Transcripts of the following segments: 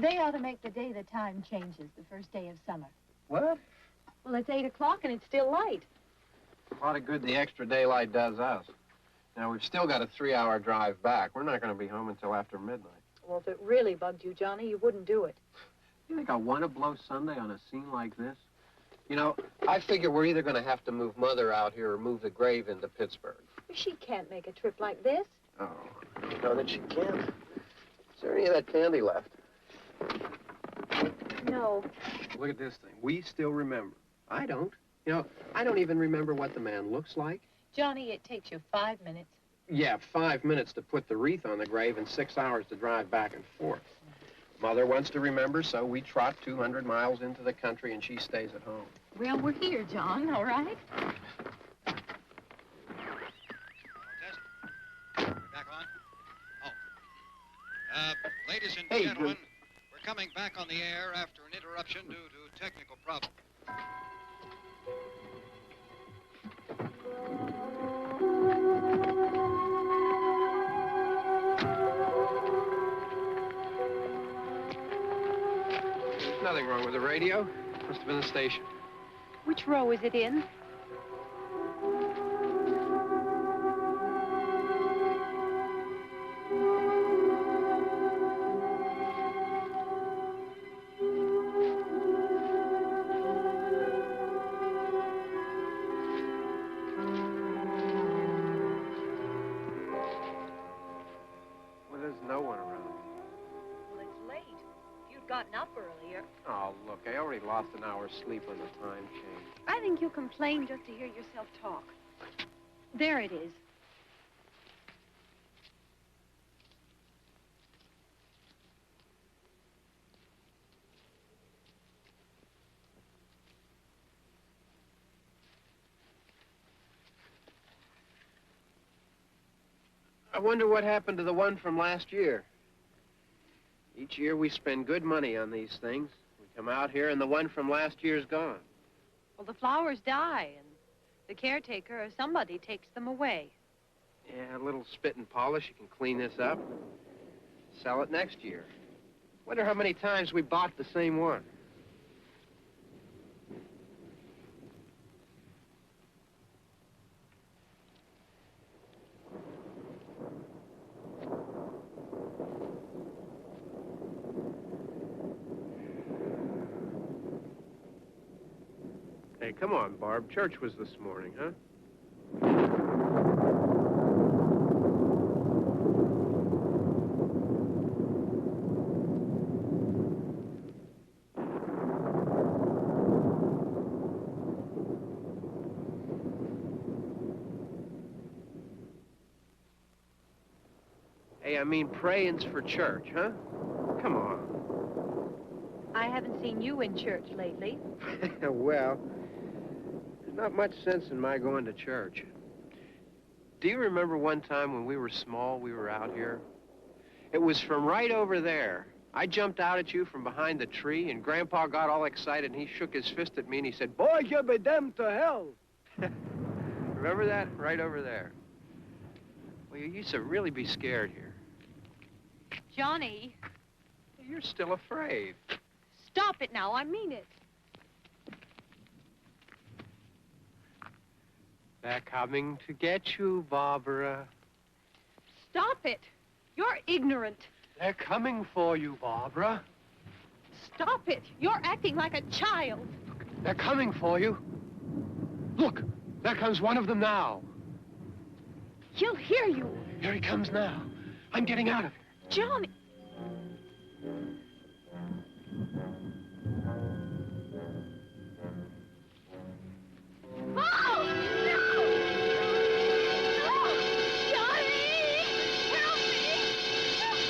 They ought to make the day the time changes, the first day of summer. What? Well, it's 8 o'clock and it's still light. A lot of good the extra daylight does us. Now, we've still got a 3-hour drive back. We're not going to be home until after midnight. Well, if it really bugged you, Johnny, you wouldn't do it. You think I want to blow Sunday on a scene like this? You know, I figure we're either going to have to move Mother out here or move the grave into Pittsburgh. She can't make a trip like this. Oh, you know that she can't. Is there any of that candy left? No. Look at this thing. We still remember. I don't. You know, I don't even remember what the man looks like. Johnny, it takes you 5 minutes. Yeah, 5 minutes to put the wreath on the grave and 6 hours to drive back and forth. Mother wants to remember, so we trot 200 miles into the country and she stays at home. Well, we're here, John, all right? We're back on? Oh. Ladies and gentlemen, we're coming back on the air after an interruption due to technical problems. There's nothing wrong with the radio. Must have been the station. Which row is it in? Well, there's no one around. Well, it's late. If you'd gotten up earlier. Oh, look, I already lost an hour's sleep on the time change. I think you complain just to hear yourself talk. There it is. I wonder what happened to the one from last year. Each year we spend good money on these things. We come out here and the one from last year's gone. Well, the flowers die, and the caretaker or somebody takes them away. Yeah, a little spit and polish. You can clean this up. Sell it next year. Wonder how many times we bought the same one. Hey, come on, Barb. Church was this morning, huh? I mean prayings for church, huh? Come on. I haven't seen you in church lately. Well, there's not much sense in my going to church. Do you remember one time when we were small, we were out here? It was from right over there. I jumped out at you from behind the tree, and Grandpa got all excited, and he shook his fist at me, and he said, "Boy, you be damned to hell." Remember that? Right over there. Well, you used to really be scared here. Johnny, You're still afraid. stop it now. I mean it. They're coming to get you, Barbara. Stop it. You're ignorant. They're coming for you, Barbara. Stop it. You're acting like a child. They're coming for you. Look, there comes one of them now. He'll hear you. Here he comes now. I'm getting out of here. Johnny. Oh, no! No! Johnny! Help me!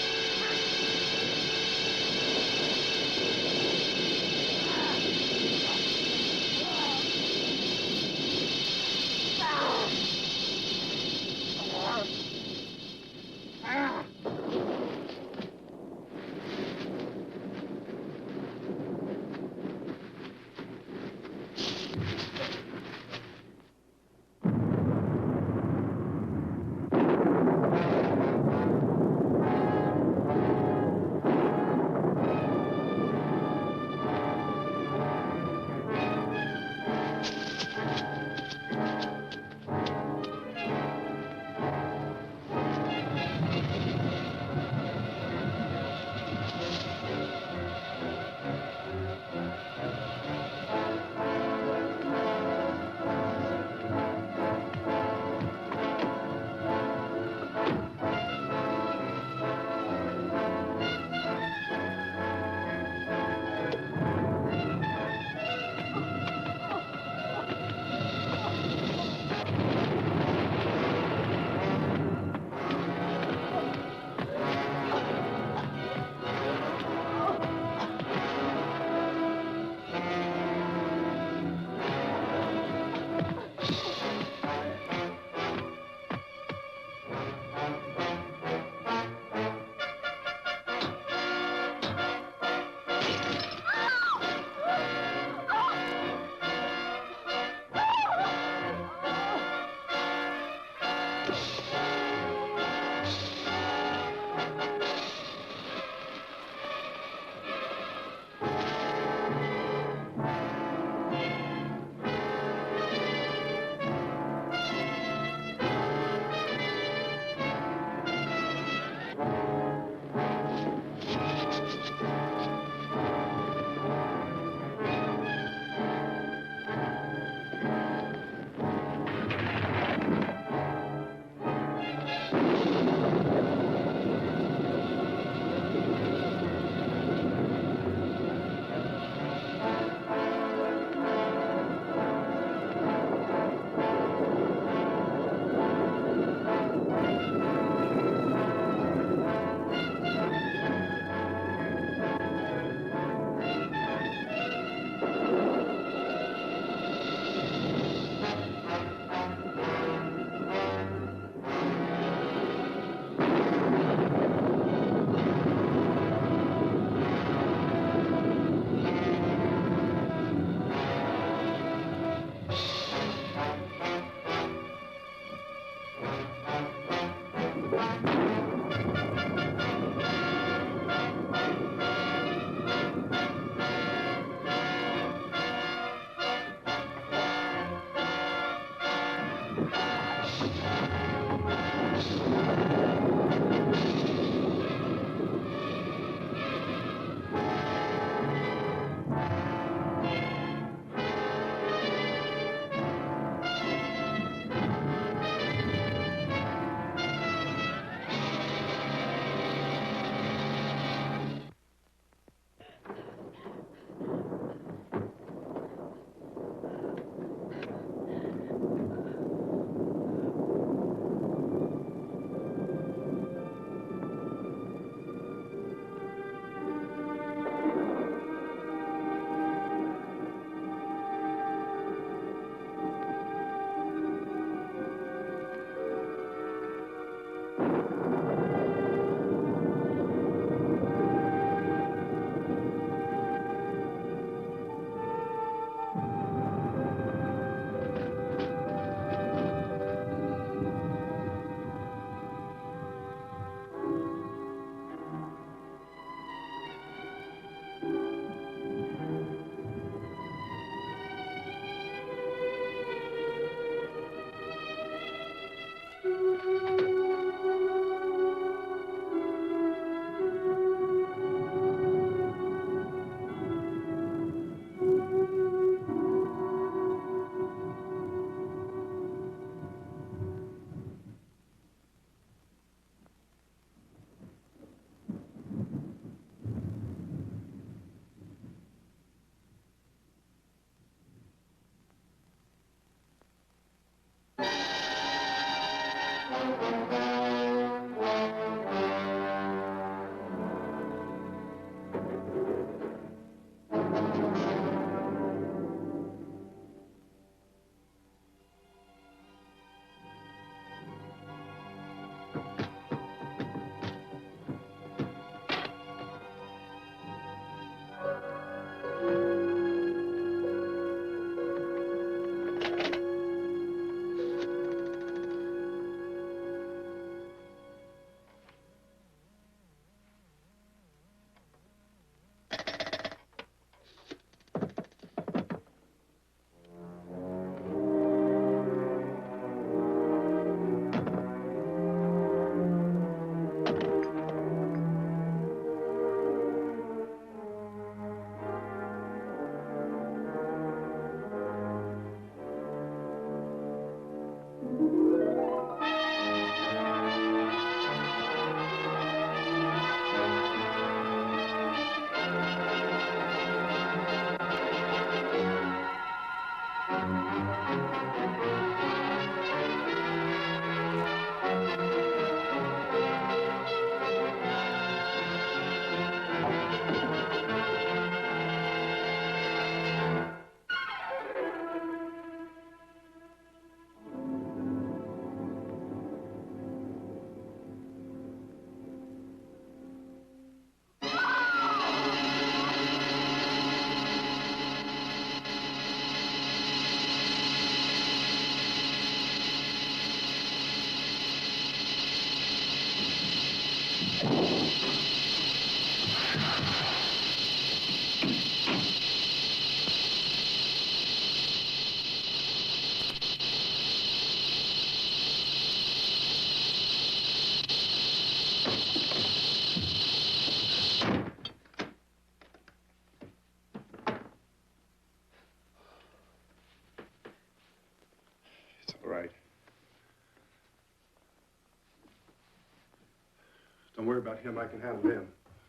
worry about him. I can handle him.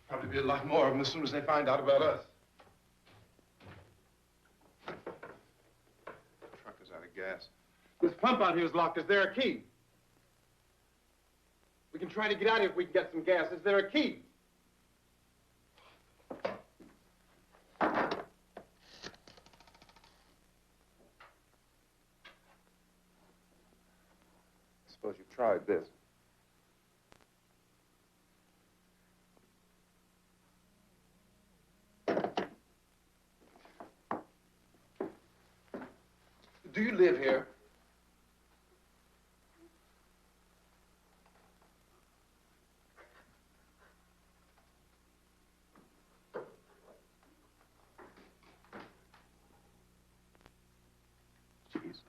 Probably be a lot more of them as soon as they find out about us. The truck is out of gas. This pump out here is locked. Is there a key? We can try to get out of here if we can get some gas. Is there a key? Suppose you've tried this. Do you live here? Jesus.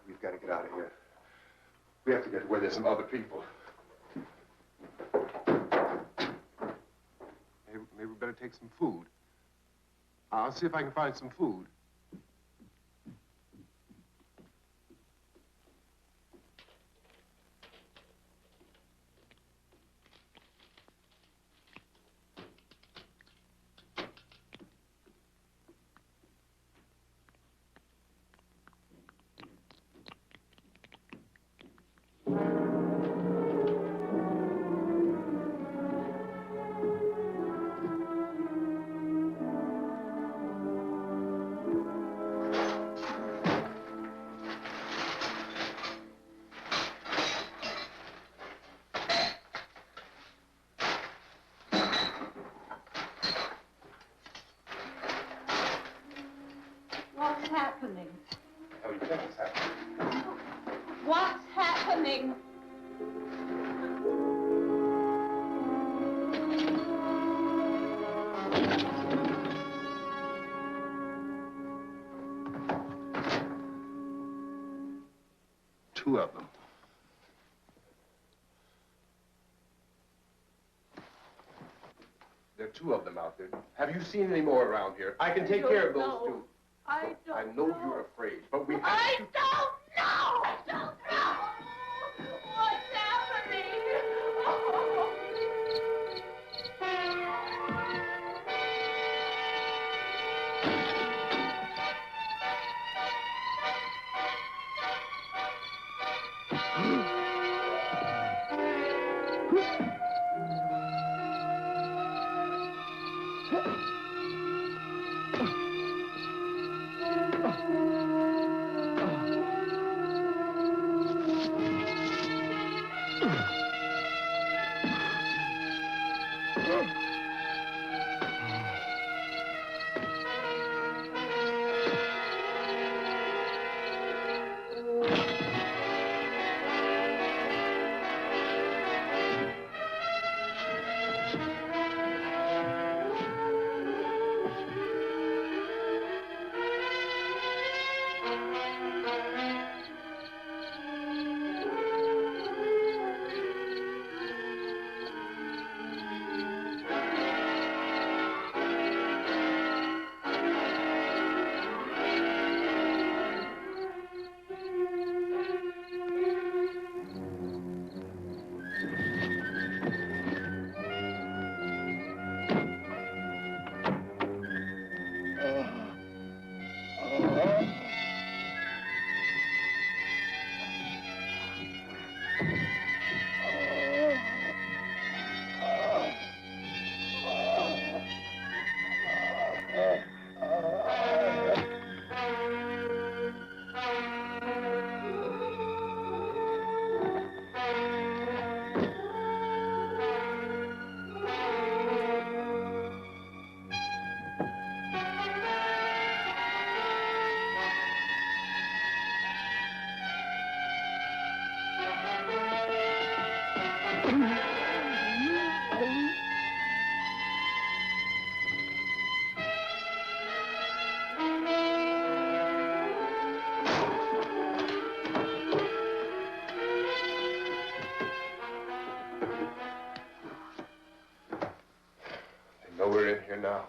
We've got to get out of here. We have to get to where there's some other people. Maybe we better take some food. I'll see if I can find some food. What's happening? How do you think it's happening? What's happening? Two of them. There are two of them out there. Have you seen any more around here? I can take care of those two. I don't I know you're afraid, but we have I to... don't know! Don't know! What's happening? Oh. We're in here now.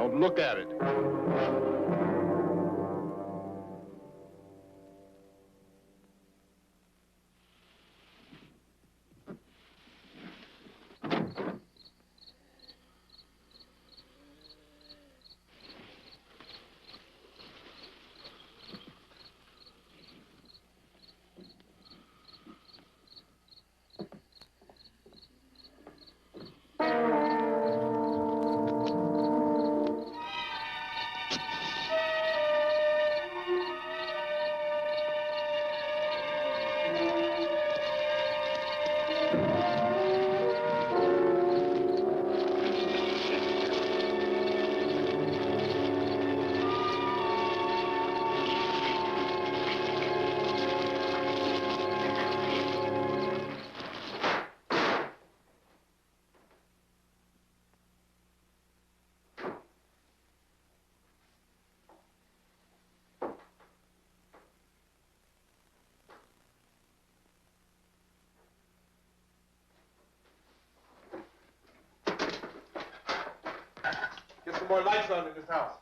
Don't look at it. Get some more lights on in this house.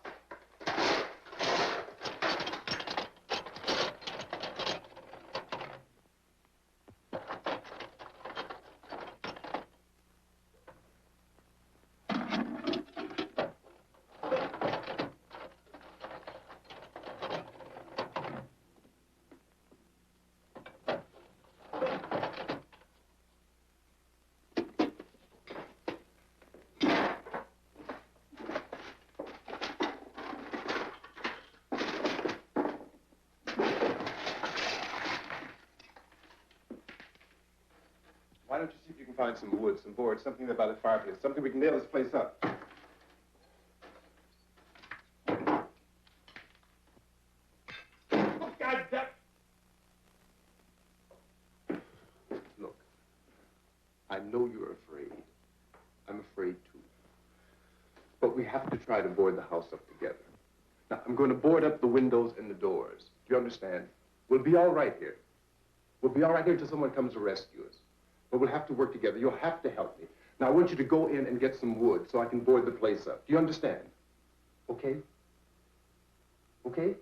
Why don't you see if you can find some wood, some board, something about the fireplace, something we can nail this place up. Oh, God damn. Look, I know you're afraid. I'm afraid too. But we have to try to board the house up together. Now, I'm going to board up the windows and the doors. Do you understand? We'll be all right here. We'll be all right here until someone comes to rescue us. But we'll have to work together. You'll have to help me. Now, I want you to go in and get some wood so I can board the place up. Do you understand? Okay? Okay?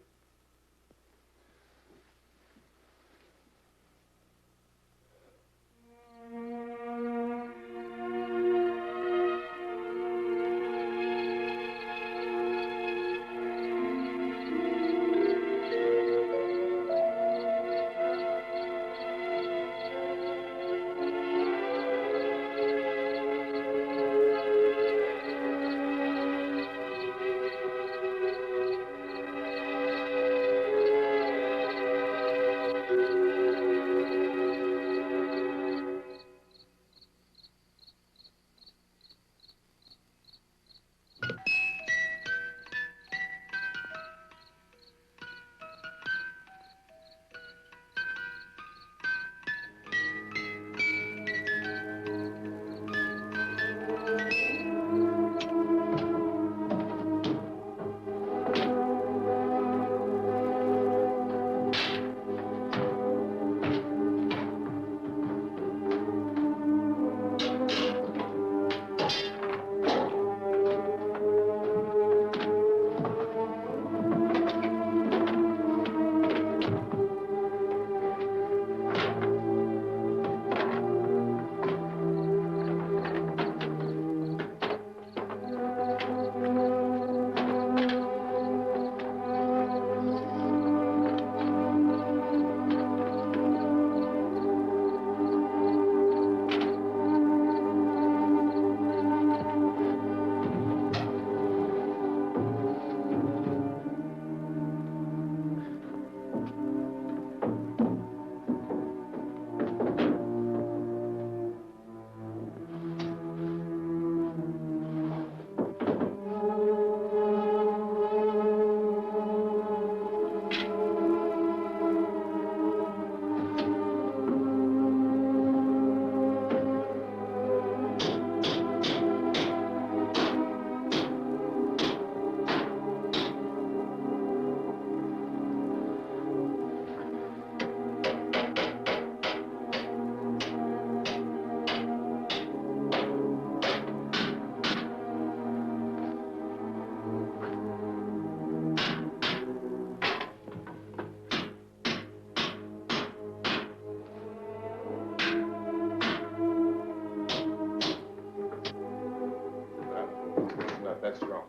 that strong.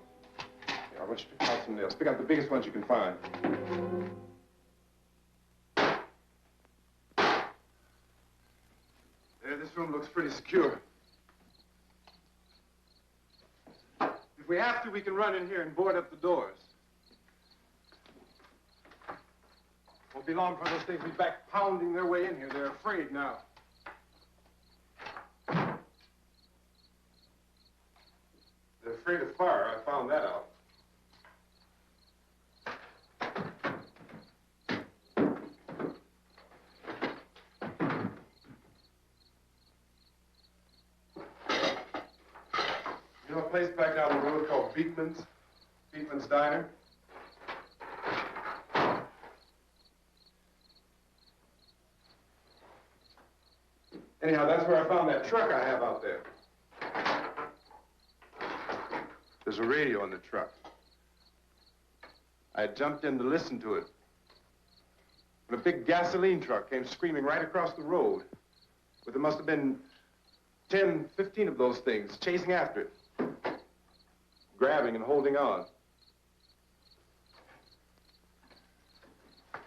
Yeah, I want you to pick out some nails. Pick out the biggest ones you can find. There, this room looks pretty secure. If we have to, we can run in here and board up the doors. Won't be long for those things to be back pounding their way in here. They're afraid now. They're afraid of fire. I found that out. You know a place back down the road called Beekman's Diner? Anyhow, that's where I found that truck I have out there. There's a radio in the truck. I jumped in to listen to it. And a big gasoline truck came screaming right across the road. But there must have been 10, 15 of those things chasing after it. Grabbing and holding on.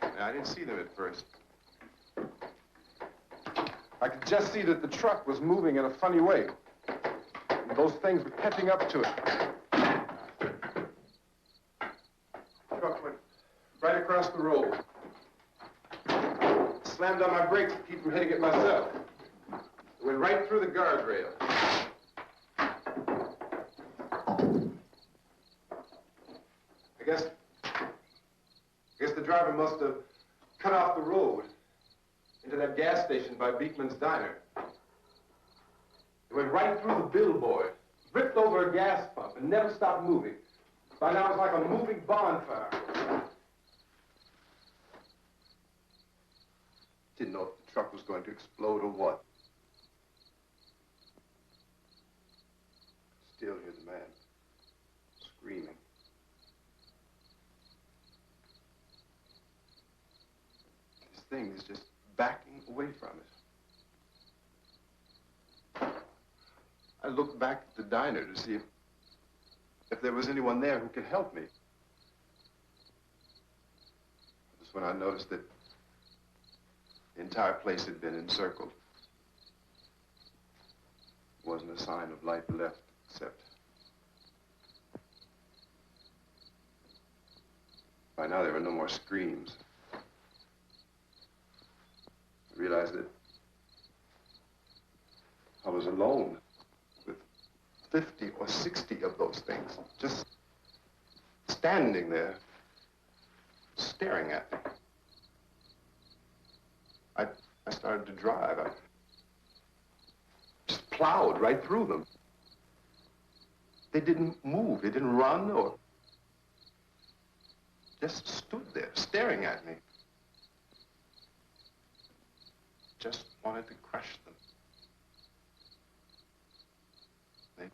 Now, I didn't see them at first. I could just see that the truck was moving in a funny way. And those things were catching up to it. The truck went right across the road. Slammed on my brakes to keep from hitting it myself. It went right through the guardrail. I guess the driver must have cut off the road into that gas station by Beekman's Diner. It went right through the billboard, ripped over a gas pump, and never stopped moving. By now, it was like a moving bonfire. Didn't know if the truck was going to explode or what. Still hear the man screaming. This thing is just backing away from it. I looked back at the diner to see if there was anyone there who could help me. That's when I noticed that the entire place had been encircled. There wasn't a sign of life left except by now there were no more screams. I realized that I was alone with 50 or 60 of those things, just standing there, staring at me. I started to drive. I just plowed right through them. They didn't move. They didn't run or just stood there, staring at me. Just wanted to crush them. They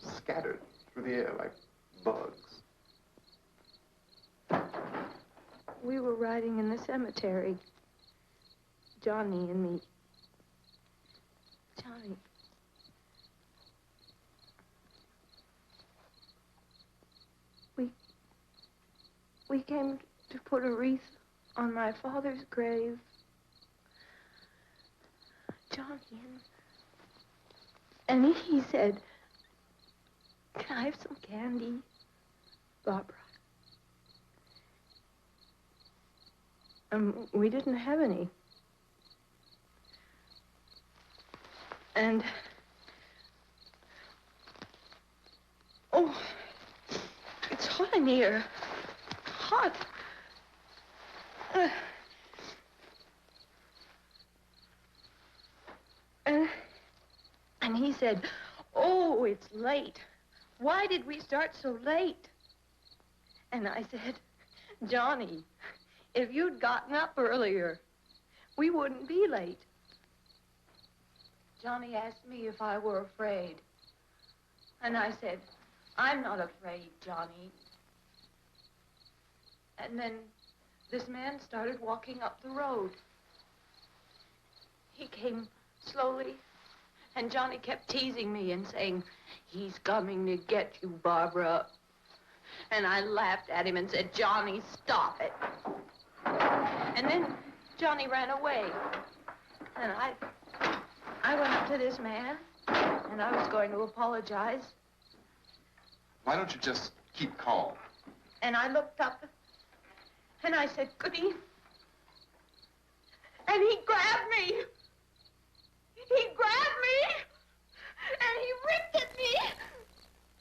scattered through the air like bugs. We were riding in the cemetery, Johnny and me. Johnny. We came to put a wreath on my father's grave. Johnny, and he said, "Can I have some candy, Barbara?" We didn't have any. And, oh, it's hot in here. Hot. And he said, "Oh, it's late. Why did we start so late?" And I said, "Johnny, if you'd gotten up earlier, we wouldn't be late." Johnny asked me if I were afraid. And I said, "I'm not afraid, Johnny." And then this man started walking up the road. He came slowly And Johnny kept teasing me and saying, he's coming to get you, Barbara. And I laughed at him and said, Johnny, stop it. And then Johnny ran away. And I went up to this man, and I was going to apologize. Why don't you just keep calm? And I looked up, and I said, Goody. And he grabbed me. He grabbed me, and he ripped at me.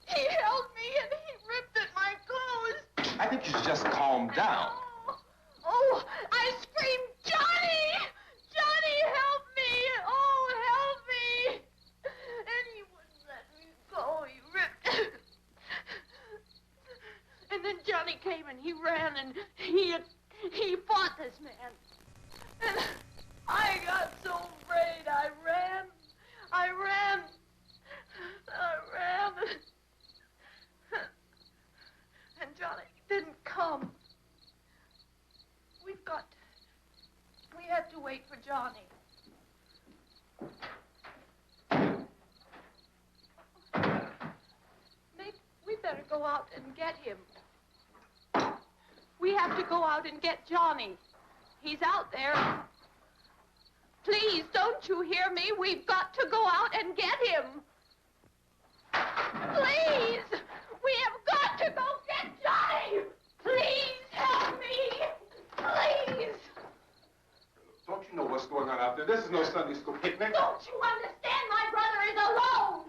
He held me, and he ripped at my clothes. I think you should just calm down. Oh, I screamed, Johnny! Johnny, help me! Oh, help me! And he wouldn't let me go. He ripped. And then Johnny came, and he ran, and he fought this man. And I got so afraid. I ran. And Johnny didn't come. We had to wait for Johnny. Maybe we better go out and get him. We have to go out and get Johnny. He's out there. Please, don't you hear me? We've got to go out and get him. Please! We have got to go get Johnny! Please help me! Please! Don't you know what's going on out there? This is no Sunday school picnic. Don't you understand? My brother is alone!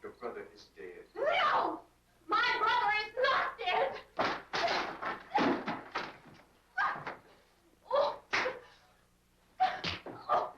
Your brother is dead. No! My brother is not dead! Oh. Oh.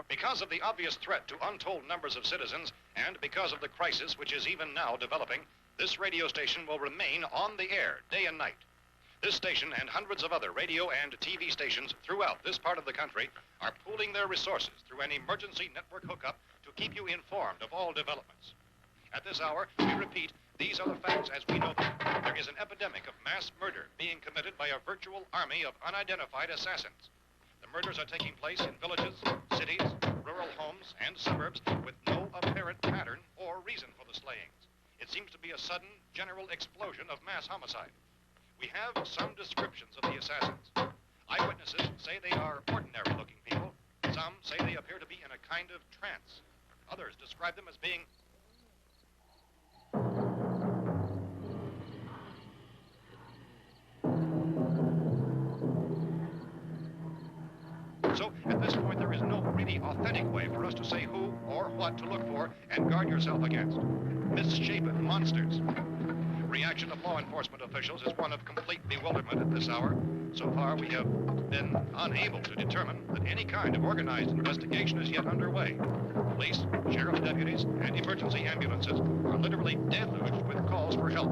Because of the obvious threat to untold numbers of citizens, and because of the crisis which is even now developing, this radio station will remain on the air day and night. This station and hundreds of other radio and TV stations throughout this part of the country are pooling their resources through an emergency network hookup to keep you informed of all developments. At this hour, we repeat, these are the facts as we know them. There is an epidemic of mass murder being committed by a virtual army of unidentified assassins. The murders are taking place in villages, cities, rural homes, and suburbs with no apparent pattern or reason for the slayings. It seems to be a sudden, general explosion of mass homicide. We have some descriptions of the assassins. Eyewitnesses say they are ordinary-looking people. Some say they appear to be in a kind of trance. Others describe them as being So, at this point, there is no really authentic way for us to say who or what to look for and guard yourself against. Misshapen monsters. Reaction of law enforcement officials is one of complete bewilderment at this hour. So far, we have been unable to determine that any kind of organized investigation is yet underway. Police, sheriff's deputies, and emergency ambulances are literally deluged with calls for help.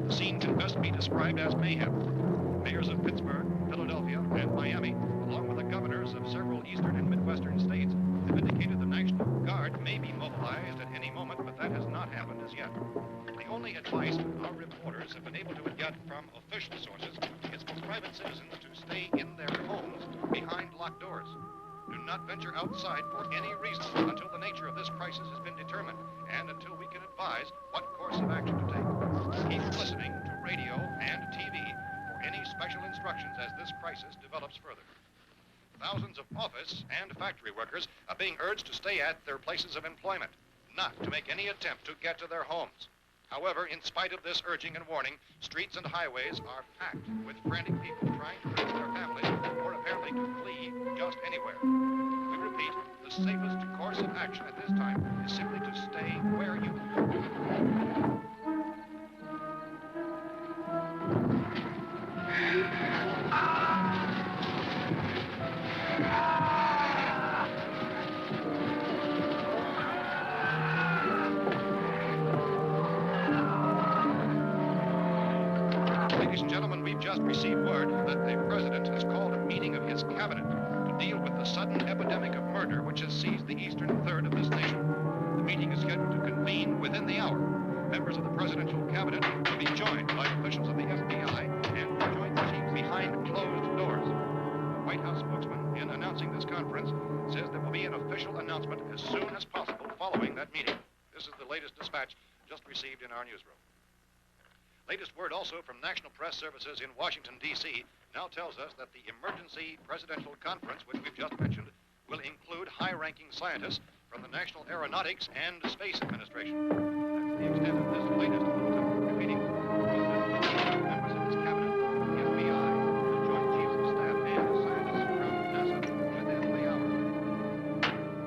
The scene can best be described as mayhem. Mayors of Pittsburgh, Philadelphia, and Miami, along with the governors of several eastern and midwestern states, have indicated the National Guard may be mobilized at any moment, but that has not happened as yet. The only advice our reporters have been able to get from official sources is for private citizens to stay in their homes behind locked doors. Do not venture outside for any reason until the nature of this crisis has been determined and until we can advise what course of action to take. Keep listening to radio and TV for any special instructions as this crisis develops further. Thousands of office and factory workers are being urged to stay at their places of employment, not to make any attempt to get to their homes. However, in spite of this urging and warning, streets and highways are packed with frantic people trying to reach their families or apparently to flee just anywhere. We repeat, the safest Ladies and gentlemen, we've just received word that the president has called a meeting of his cabinet to deal with the sudden epidemic of murder which has seized the eastern third of this nation. The meeting is scheduled to convene within the hour. Members of the presidential cabinet will be joined by officials of the FBI and joint chiefs behind closed doors. The White House spokesman, in announcing this conference, says there will be an official announcement as soon as possible following that meeting. This is the latest dispatch just received in our newsroom. Latest word also from National Press Services in Washington, D.C. now tells us that the emergency presidential conference, which we've just mentioned, will include high-ranking scientists from the National Aeronautics and Space Administration. That's the extent of this latest bulletin. Repeating, members of his cabinet, the FBI, the Joint Chiefs of Staff, and scientists from NASA within the hour.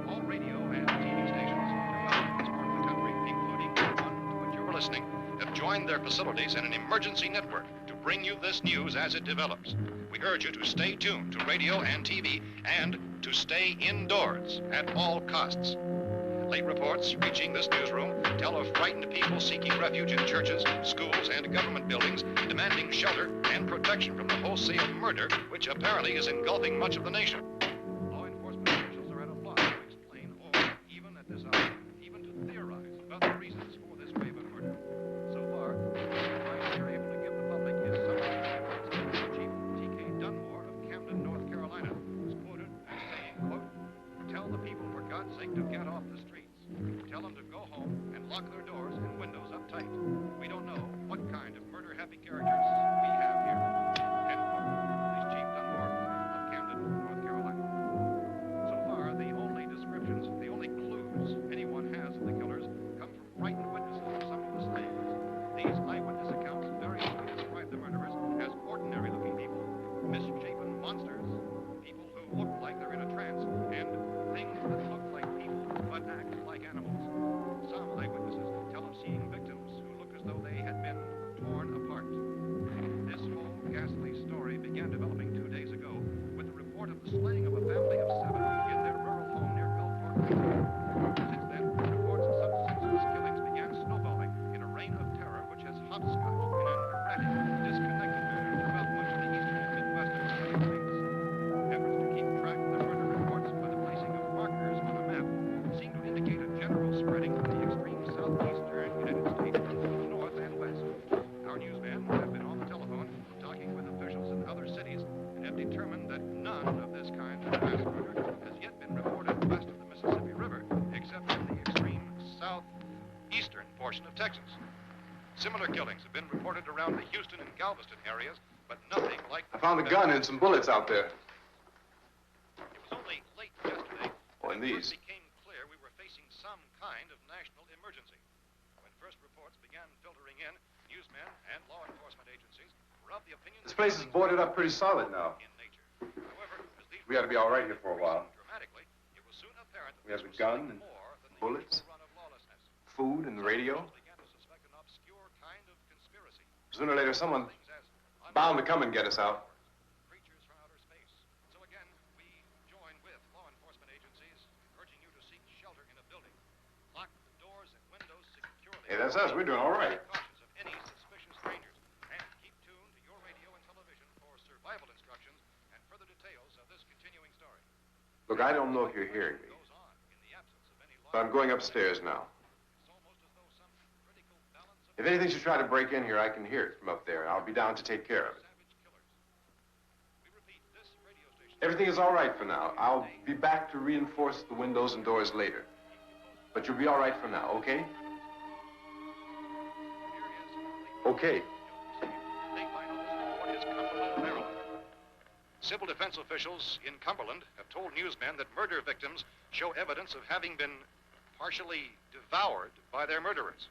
All radio and TV stations throughout this part of the country, including the one to which you're listening, have joined their facilities in an emergency network to bring you this news as it develops. We urge you to stay tuned to radio and TV and to stay indoors at all costs. Late reports reaching this newsroom tell of frightened people seeking refuge in churches, schools, and government buildings, demanding shelter and protection from the wholesale murder which apparently is engulfing much of the nation. Law enforcement officials are at a loss to explain or, even at this hour, even to theorize about the reasons for this wave of murder. So far, the advice we're able to give the public is summary of Chief T.K. Dunmore of Camden, North Carolina, who's quoted as saying, quote, "Tell the people, for God's sake, to get off the streets. Tell them to go home and lock their doors and windows up tight. We don't know what kind of murder-happy characters we have here." End quote. This is Chief Dunmore of Camden, North Carolina. So far, the only descriptions, the only clues anyone has of the killers come from frightened witnesses of some of the slaves. These eyewitness accounts variously describe the murderers as ordinary-looking people, misshapen monsters, people who look like they're in a trance, and things that look like people but act like animals. Some eyewitnesses tell of seeing victims who look as though they had been torn apart. This whole ghastly story began developing 2 days ago with the report of the slaying of a family of 7 in their rural home near Gulfport, Virginia. Since then, reports of such senseless killings began snowballing in a reign of terror which has hopscotched in an erratic, disconnected manner throughout much of the eastern and midwest of the United States. Efforts to keep track of the murder reports by the placing of markers on a map seem to indicate a general spreading from the extreme southeastern United States to the north and west. Our newsmen have been on the telephone talking with officials in other cities and have determined that none of this kind of mass murder has yet been reported west of the Mississippi River, except in the extreme southeastern portion of Texas. Similar killings have been reported around the Houston and Galveston areas, but nothing like I found a gun and some bullets out there. It was only late yesterday Oh, and that it these. first became clear we were facing some kind of national emergency. When first reports began filtering in, newsmen and law enforcement agencies were of the opinion This place is boarded up pretty solid now. in nature. However, as these We ought to be all right here for a while. dramatically, it was soon apparent that We have this the was gun something and more than the bullets. usual run of lawlessness. Food and the radio. Some began to suspect an obscure kind of conspiracy. Sooner or later, someone Things as bound to come and get us out. creatures from outer space. So again, we join with law enforcement agencies, urging you to seek shelter in a building. Lock the doors and windows securely. Hey, that's us. We're doing all right. Be cautious of any suspicious strangers, and keep tuned to your radio and television for survival instructions and further details of this continuing story. Look, I don't know if you're hearing me, Goes on in the absence of any but I'm going upstairs now. It's almost as though some critical balance of If anything should try to break in here, I can hear it from up there. I'll be down to take care of it. savage killers. We repeat, this radio station. Everything is all right for now. I'll be back to reinforce the windows and doors later. But you'll be all right for now, okay? Okay. Civil defense officials in Cumberland have told newsmen that murder victims show evidence of having been partially devoured by their murderers.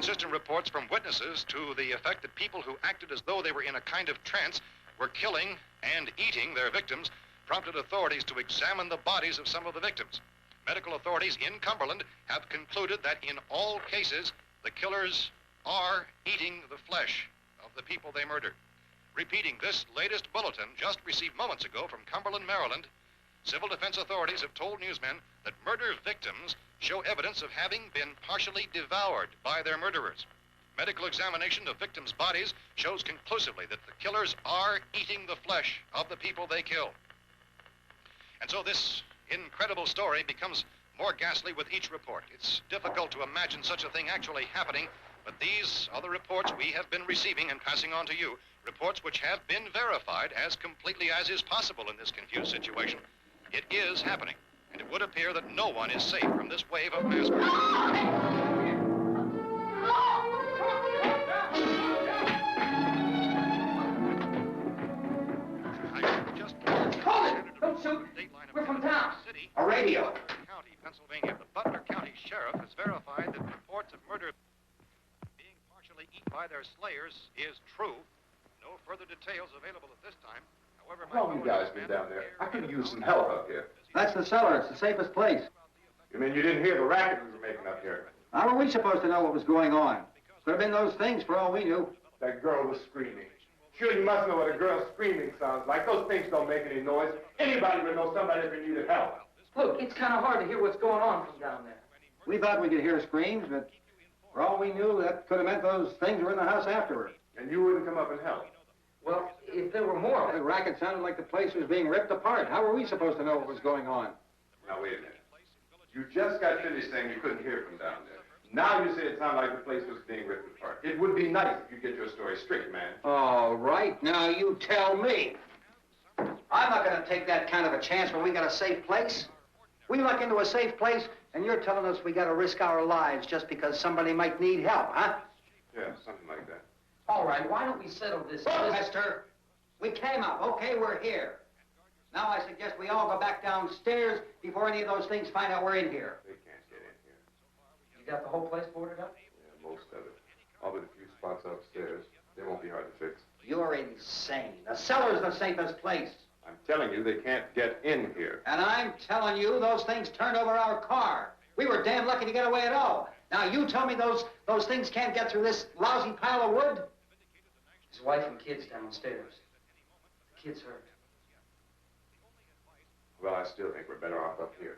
consistent reports from witnesses to the effect that people who acted as though they were in a kind of trance were killing and eating their victims prompted authorities to examine the bodies of some of the victims. Medical authorities in Cumberland have concluded that in all cases, the killers are eating the flesh of the people they murdered. Repeating this latest bulletin just received moments ago from Cumberland, Maryland, civil defense authorities have told newsmen that murder victims show evidence of having been partially devoured by their murderers. Medical examination of victims' bodies shows conclusively that the killers are eating the flesh of the people they kill. And so this incredible story becomes more ghastly with each report. It's difficult to imagine such a thing actually happening, but these are the reports we have been receiving and passing on to you, reports which have been verified as completely as is possible in this confused situation. It is happening, and it would appear that no one is safe from this wave of mass murder. Don't shoot. We're from town. A radio. County, Pennsylvania. The Butler County Sheriff has verified that reports of murder being partially eaten by their slayers is true. No further details available at this time. However, How long you guys been down there? I could use some help up here. That's the cellar. It's the safest place. You mean you didn't hear the racket we were making up here? How were we supposed to know what was going on? Could have been those things for all we knew. That girl was screaming. Sure, you must know what a girl screaming sounds like. Those things don't make any noise. Anybody would know somebody if they needed help. Look, it's kind of hard to hear what's going on from down there. We thought we could hear screams, but for all we knew, that could have meant those things were in the house afterward. And you wouldn't come up and help? Well, if there were more... The racket sounded like the place was being ripped apart. How were we supposed to know what was going on? Now, wait a minute. You just got finished saying you couldn't hear from down there. Now you say it sounded like the place was being ripped apart. It would be nice if you get your story straight, man. All right, now you tell me. I'm not going to take that kind of a chance when we got a safe place. We luck into a safe place, and you're telling us we got to risk our lives just because somebody might need help, huh? Yeah, something like that. All right, why don't we settle this? Look, mister, we came up. Okay, we're here. Now I suggest we all go back downstairs before any of those things find out we're in here. They can't get in here. You got the whole place boarded up? Yeah, most of it. All but a few spots upstairs. They won't be hard to fix. You're insane. The cellar's the safest place. I'm telling you, they can't get in here. And I'm telling you, those things turned over our car. We were damn lucky to get away at all. Now, you tell me those things can't get through this lousy pile of wood? His wife and kids downstairs. The kid's hurt. Well, I still think we're better off up here.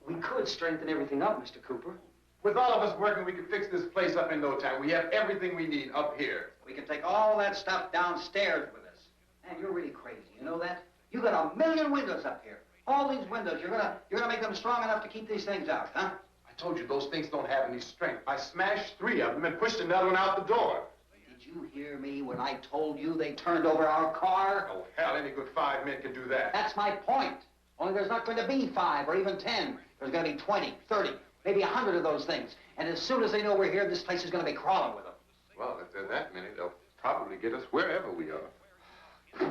We could strengthen everything up, Mr. Cooper. With all of us working, we can fix this place up in no time. We have everything we need up here. We can take all that stuff downstairs with us. Man, you're really crazy. You know that? You got 1,000,000 windows up here. All these windows, you're gonna make them strong enough to keep these things out, huh? I told you those things don't have any strength. I smashed 3 of them and pushed another one out the door. Did you hear me when I told you they turned over our car? Oh, hell, any good 5 men can do that. That's my point. Only there's not going to be 5 or even 10. There's going to be 20, 30, maybe 100 of those things. And as soon as they know we're here, this place is going to be crawling with them. Well, if there are that many, they'll probably get us wherever we are.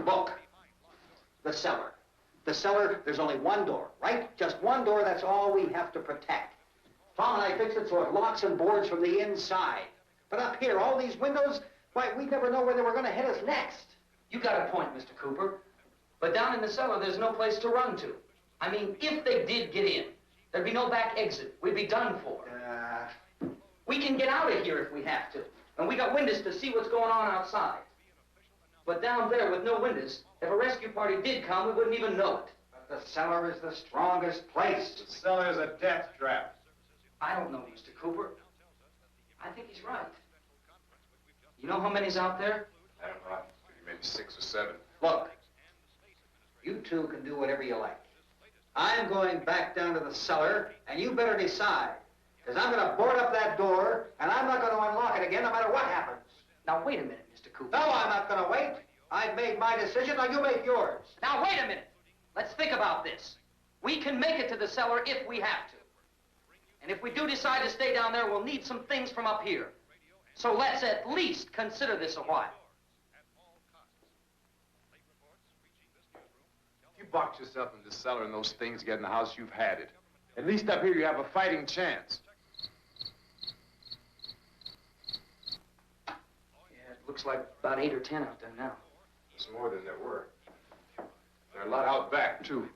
Look, the cellar. The cellar, there's only one door, right? Just one door, that's all we have to protect. Tom and I fixed it so it locks and boards from the inside. But up here, all these windows, why, we'd never know where they were going to hit us next. You got a point, Mr. Cooper. But down in the cellar, there's no place to run to. I mean, if they did get in, there'd be no back exit. We'd be done for. We can get out of here if we have to. And we got windows to see what's going on outside. But down there with no windows, if a rescue party did come, we wouldn't even know it. But the cellar is the strongest place. The cellar is a death trap. I don't know, Mr. Cooper. I think he's right. You know how many's out there? I don't know. Maybe 6 or 7. Look, you two can do whatever you like. I'm going back down to the cellar, and you better decide. Because I'm going to board up that door, and I'm not going to unlock it again no matter what happens. Now, wait a minute, Mr. Cooper. No, I'm not going to wait. I've made my decision, now you make yours. Now, wait a minute. Let's think about this. We can make it to the cellar if we have to. And if we do decide to stay down there, we'll need some things from up here. So let's at least consider this a while. If you box yourself in the cellar and those things get in the house, you've had it. At least up here you have a fighting chance. Looks like about 8 or 10 out there now. It's more than there were. There are a lot out back, too.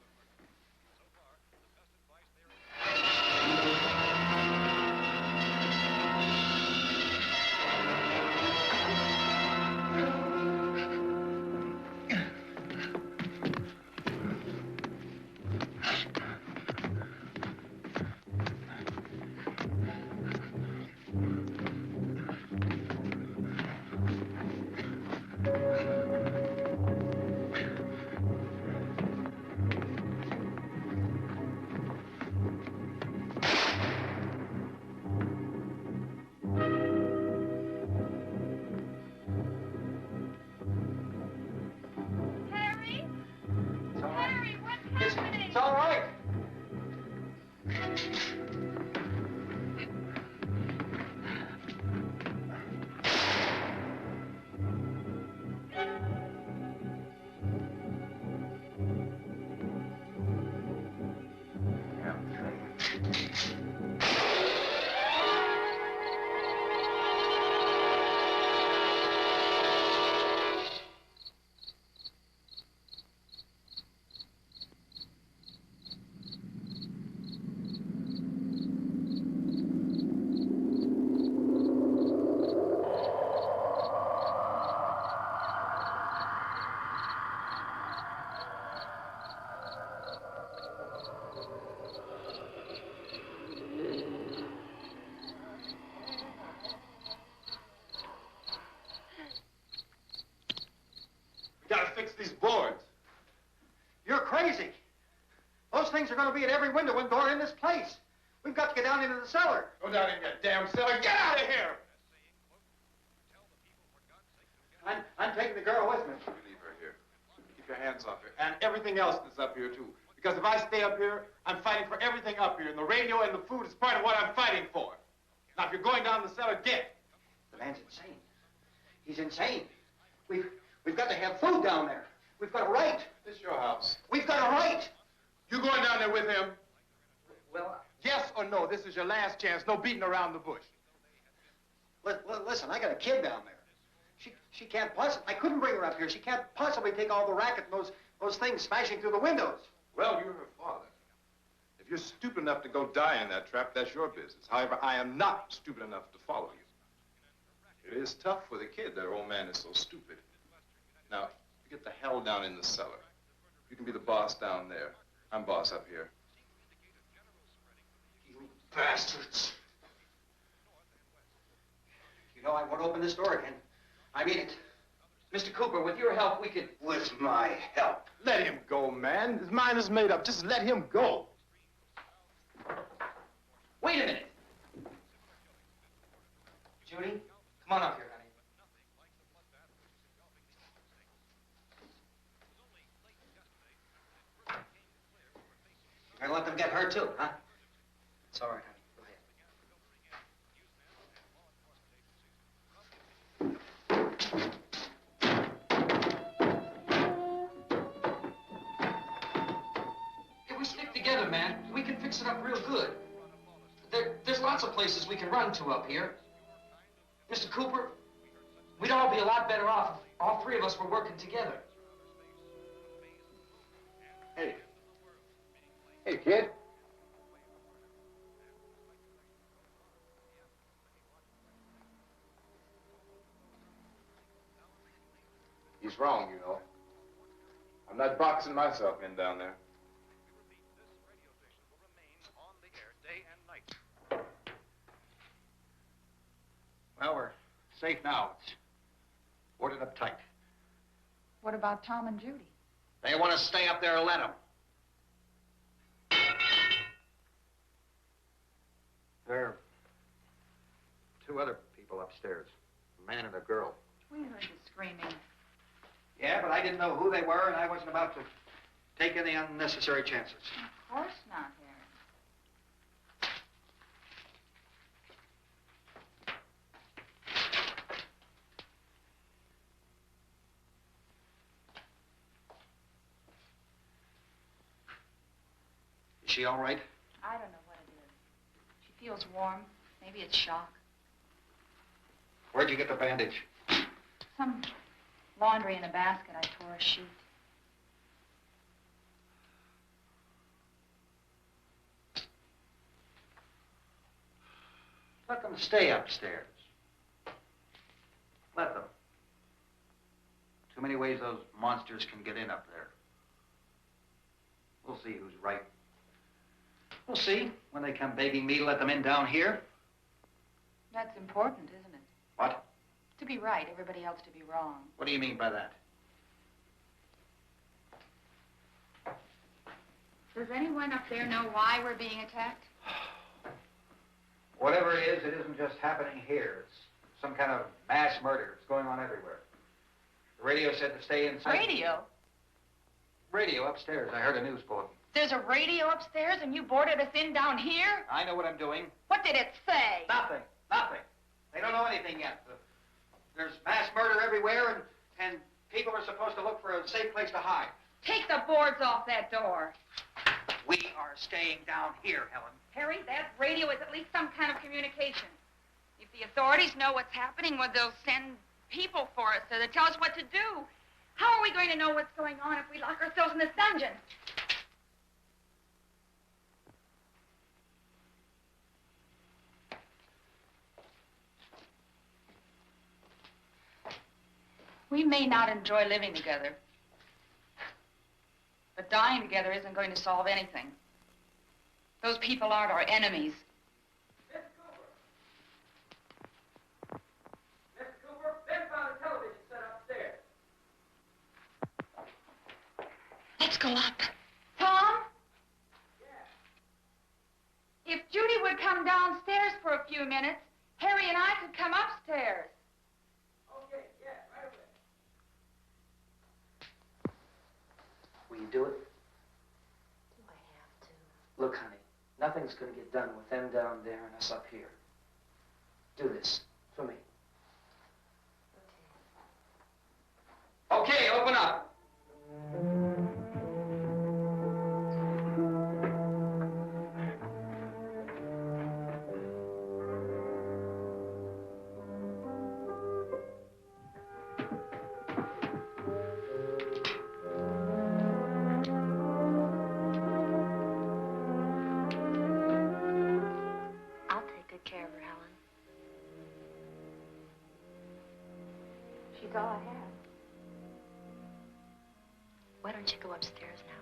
Harry? It's all right. Harry, what's happening? It's all right. We gotta fix these boards. You're crazy. Those things are going to be at every window and door in this place. We've got to get down into the cellar. Go down in your damn cellar. Get out of here! I'm taking the girl with me. You leave her here. Keep your hands off her. And everything else that's up here, too. Because if I stay up here, I'm fighting for everything up here. And the radio and the food is part of what I'm fighting for. Now, if you're going down the cellar, get. The man's insane. He's insane. We've got to have food down there. We've got a right. This your house. We've got a right. You going down there with him? Well, Yes or no? This is your last chance. No beating around the bush. Listen, I got a kid down there. She can't possibly, I couldn't bring her up here. She can't possibly take all the racket and those things smashing through the windows. Well, you're her father. If you're stupid enough to go die in that trap, that's your business. However, I am not stupid enough to follow you. It is tough for the kid that old man is so stupid. Now, you get the hell down in the cellar. You can be the boss down there. I'm boss up here. You bastards. You know, I won't open this door again. I mean it. Mr. Cooper, with your help, we could... With my help. Let him go, man. His mind is made up. Just let him go. Wait a minute. Judy, come on up here, honey. You're gonna let them get hurt too, huh? It's all right, honey. Go ahead. If we stick together, man, we can fix it up real good. There's lots of places we can run to up here. Mr. Cooper, we'd all be a lot better off if all three of us were working together. Hey. Hey, kid. He's wrong, you know. I'm not boxing myself in down there. Well, we're safe now. It's boarded up tight. What about Tom and Judy? They want to stay up there, let them. There are two other people upstairs, a man and a girl. We heard the screaming. Yeah, but I didn't know who they were, and I wasn't about to take any unnecessary chances. Of course not, Harry. Is she all right? I don't know what it is. She feels warm. Maybe it's shock. Where'd you get the bandage? Some laundry in a basket. I tore a sheet. Let them stay upstairs. Let them. Too many ways those monsters can get in up there. We'll see who's right. We'll see when they come begging me to let them in down here. That's important, isn't it? What? To be right, everybody else to be wrong. What do you mean by that? Does anyone up there know why we're being attacked? Whatever it is, it isn't just happening here. It's some kind of mass murder. It's going on everywhere. The radio said to stay inside. Radio? Radio upstairs. I heard a news bulletin. There's a radio upstairs and you boarded us in down here? I know what I'm doing. What did it say? Nothing. Nothing. They don't know anything yet. There's mass murder everywhere, and people are supposed to look for a safe place to hide. Take the boards off that door. We are staying down here, Helen. Harry, that radio is at least some kind of communication. If the authorities know what's happening, well, they'll send people for us to tell us what to do. How are we going to know what's going on if we lock ourselves in this dungeon? We may not enjoy living together, but dying together isn't going to solve anything. Those people aren't our enemies. Mr. Cooper, Ben found a television set upstairs. Let's go up. Tom? Yeah. If Judy would come downstairs for a few minutes, Harry and I could come upstairs. Okay, yeah, right away. Will you do it? Do I have to? Look, honey, nothing's going to get done with them down there and us up here. Do this for me. Okay, open up. I'll take good care of her, Helen. She's all I have. Why don't you go upstairs now?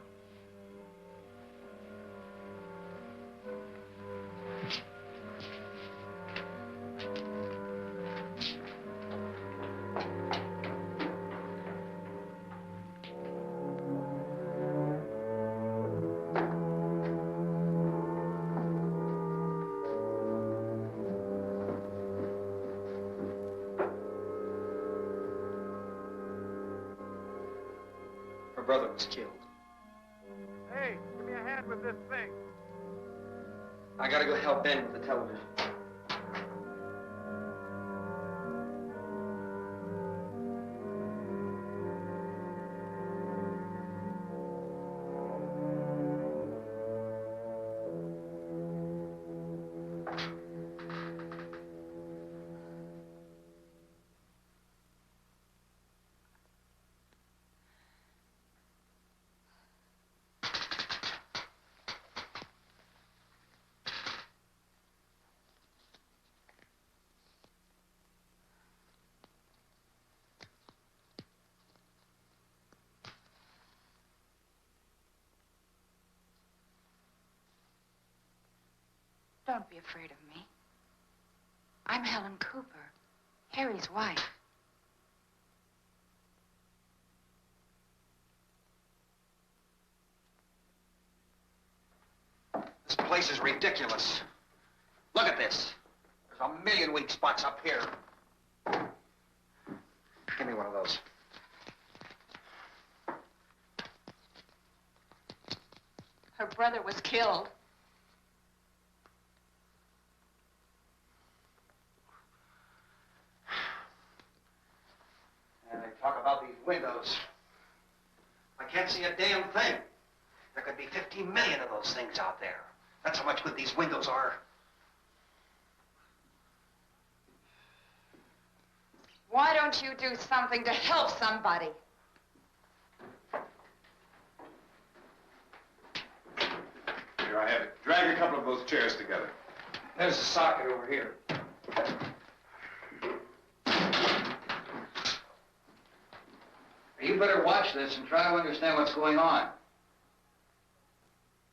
Her brother was killed. Hey, give me a hand with this thing. I gotta go help Ben with the television. Don't be afraid of me. I'm Helen Cooper, Harry's wife. This place is ridiculous. Look at this. There's a million weak spots up here. Give me one of those. Her brother was killed. And they talk about these windows. I can't see a damn thing. There could be 15 million of those things out there. That's how much good these windows are. Why don't you do something to help somebody? Here, I have it. Drag a couple of those chairs together. There's a socket over here. You better watch this and try to understand what's going on.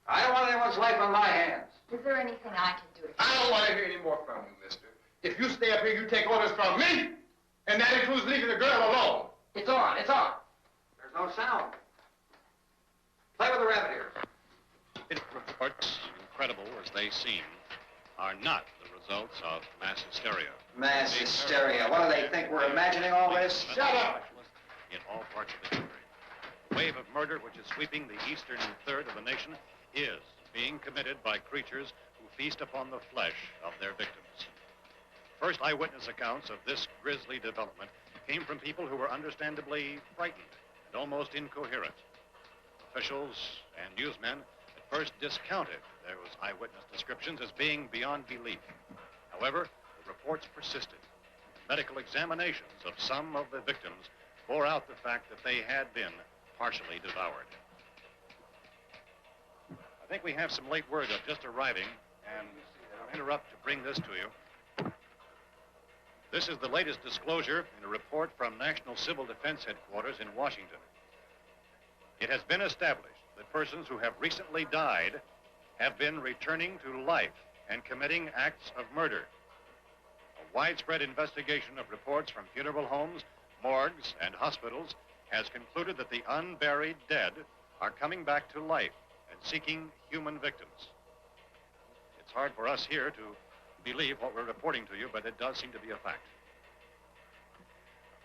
I don't want anyone's life on my hands. Is there anything I can do? I don't want to hear any more from you, mister. If you stay up here, you take orders from me, and that includes leaving the girl alone. It's on, it's on. There's no sound. Play with the rabbit ears. Reports, incredible as they seem, are not the results of mass hysteria. Mass hysteria. What do they think? We're imagining all this? Shut up! In all parts of the country. The wave of murder which is sweeping the eastern third of the nation is being committed by creatures who feast upon the flesh of their victims. First eyewitness accounts of this grisly development came from people who were understandably frightened and almost incoherent. Officials and newsmen at first discounted those eyewitness descriptions as being beyond belief. However, the reports persisted. Medical examinations of some of the victims bore out the fact that they had been partially devoured. I think we have some late word of just arriving, and I'll interrupt to bring this to you. This is the latest disclosure in a report from National Civil Defense Headquarters in Washington. It has been established that persons who have recently died have been returning to life and committing acts of murder. A widespread investigation of reports from funeral homes, morgues, and hospitals has concluded that the unburied dead are coming back to life and seeking human victims. It's hard for us here to believe what we're reporting to you, but it does seem to be a fact.